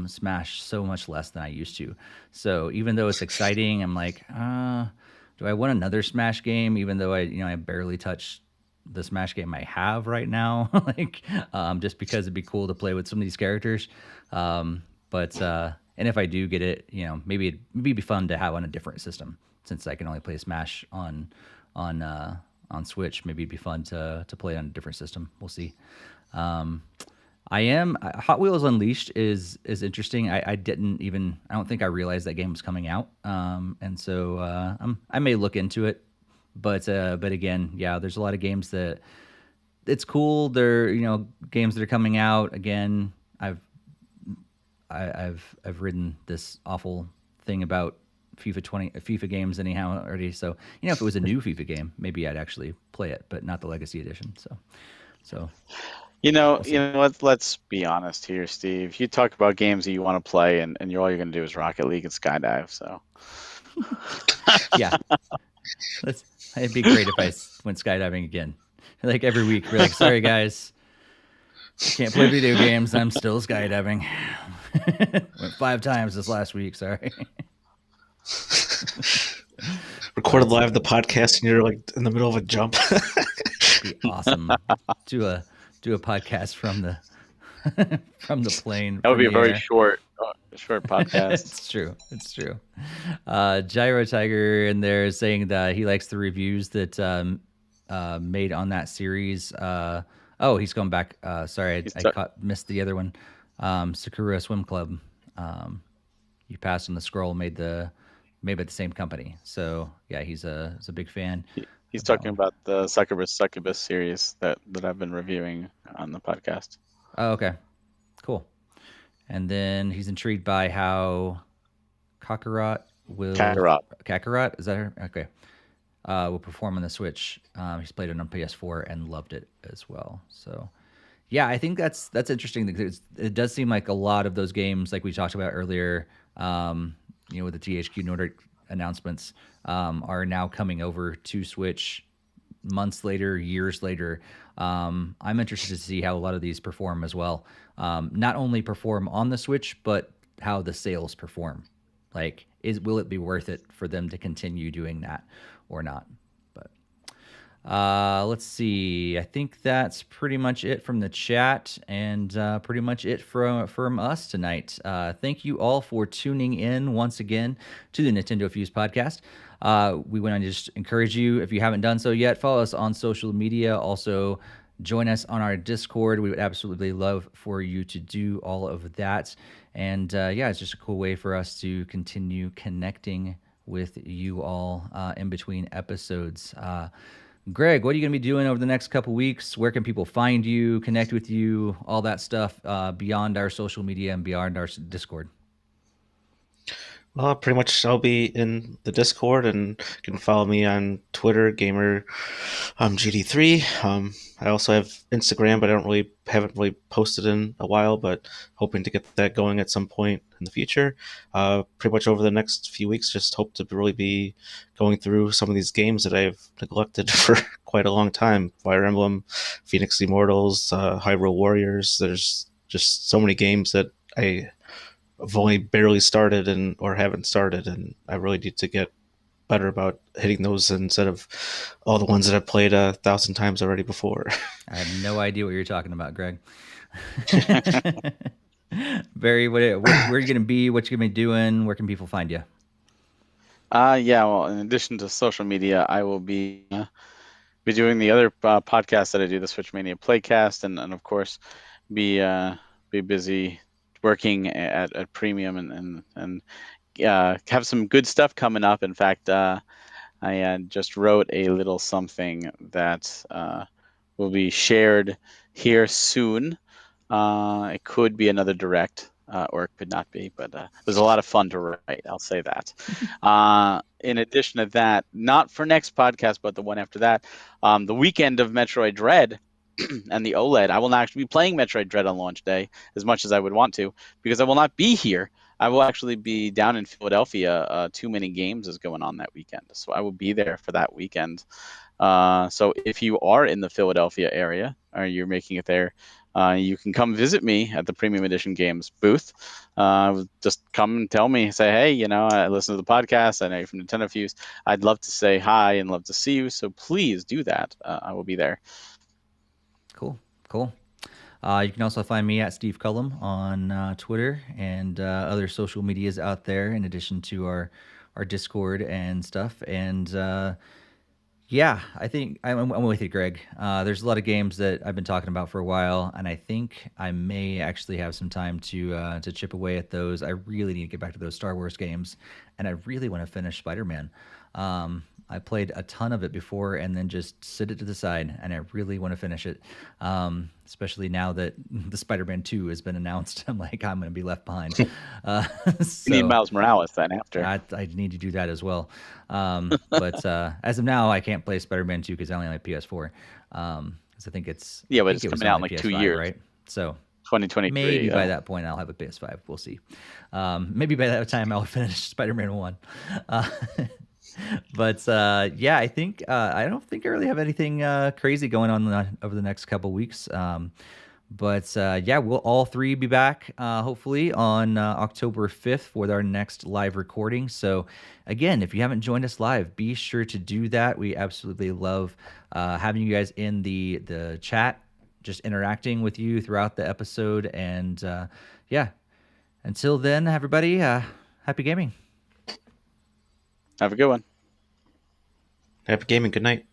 Smash so much less than I used to. So even though it's exciting, I'm like, do I want another Smash game? Even though I barely touch the Smash game I have right now, just because it'd be cool to play with some of these characters. And if I do get it, maybe it'd be fun to have on a different system, since I can only play Smash on Switch. Maybe it'd be fun to play on a different system. We'll see. Hot Wheels Unleashed is interesting. I don't think I realized that game was coming out. And so I may look into it, but again, yeah, there's a lot of games that it's cool. They're, games that are coming out. Again, I've ridden this awful thing about FIFA games anyhow already. So, if it was a new FIFA game, maybe I'd actually play it, but not the Legacy Edition. So let's be honest here, Steve. You talk about games that you want to play, and all you're going to do is Rocket League and Skydive. So, yeah, it'd be great if I went skydiving again. Like every week, we're like, sorry guys, can't play video games. I'm still skydiving. Went 5 times this last week. Sorry. Recorded live the podcast, and you're like in the middle of a jump. Be awesome. Do a podcast from from the plane. That would from be a the very air. short podcast. It's true. It's true. Gyro Tiger in there is saying that he likes the reviews that made on that series. Oh, he's going back. Sorry, He's missed the other one. Sakura Swim Club. You passed on the scroll, made by the same company. So yeah, he's a big fan. He's of that talking one. about the Succubus series that I've been reviewing on the podcast. Oh, okay, cool. And then he's intrigued by how Kakarot Kakarot, is that her? Okay. Will perform on the Switch. He's played it on PS4 and loved it as well. So, yeah, I think that's interesting because it does seem like a lot of those games, like we talked about earlier, with the THQ Nordic announcements, are now coming over to Switch months later, years later. I'm interested to see how a lot of these perform as well. Not only perform on the Switch, but how the sales perform. Like, will it be worth it for them to continue doing that or not? But let's see. I think that's pretty much it from the chat and pretty much it from us tonight. Thank you all for tuning in once again to the NintendoFuse Podcast. We want to just encourage you, if you haven't done so yet, follow us on social media. Also, join us on our Discord. We would absolutely love for you to do all of that. And it's just a cool way for us to continue connecting with you all in between episodes. Greg, what are you going to be doing over the next couple weeks? Where can people find you, connect with you, all that stuff beyond our social media and beyond our Discord? Well, pretty much I'll be in the Discord, and you can follow me on Twitter, gamer GD3. I also have Instagram, but haven't really posted in a while, but hoping to get that going at some point in the future. Pretty much over the next few weeks, just hope to really be going through some of these games that I've neglected for quite a long time. Fire Emblem, Phoenix Immortals, Hyrule Warriors. There's just so many games that I've only barely started or haven't started, and I really need to get better about hitting those instead of all the ones that I've played 1,000 times already before. I have no idea what you're talking about, Greg. Barry, where are you going to be? What you going to be doing? Where can people find you? Well, in addition to social media, I will be doing the other podcast that I do, the Switch Mania Playcast, and of course be busy working at Premium and have some good stuff coming up. In fact, I just wrote a little something that will be shared here soon. It could be another direct, or it could not be, but it was a lot of fun to write. I'll say that. In addition to that, not for next podcast, but the one after that, the weekend of Metroid Dread and the OLED, I will not actually be playing Metroid Dread on launch day as much as I would want to, because I will not be here. I will actually be down in Philadelphia. Too Many Games is going on that weekend, so I will be there for that weekend. So if you are in the Philadelphia area, or you're making it there, you can come visit me at the Premium Edition Games booth. Just come and tell me, say, hey, I listen to the podcast. I know you're from NintendoFuse. I'd love to say hi and love to see you. So please do that. I will be there. Cool. You can also find me at Steve Cullum on Twitter and other social medias out there, in addition to our Discord and stuff. And I think I'm with you, Greg. There's a lot of games that I've been talking about for a while, and I think I may actually have some time to chip away at those. I really need to get back to those Star Wars games, and I really want to finish Spider-Man. I played a ton of it before and then just sit it to the side, and I really want to finish it, especially now that the Spider-Man 2 has been announced. I'm like, I'm going to be left behind. You need Miles Morales then after. I need to do that as well. But as of now, I can't play Spider-Man 2 because I only have PS4. Because I think it's... Yeah, but it's coming out in like PS5, 2 years. Right? So 2023. Maybe by that point I'll have a PS5. We'll see. Maybe by that time I'll finish Spider-Man 1. But I think I don't think I really have anything crazy going on over the next couple weeks. But we'll all three be back hopefully on October 5th for our next live recording. So again, if you haven't joined us live, be sure to do that. We absolutely love having you guys in the chat just interacting with you throughout the episode. And yeah, until then, everybody, happy gaming. Have a good one. Happy gaming. Good night.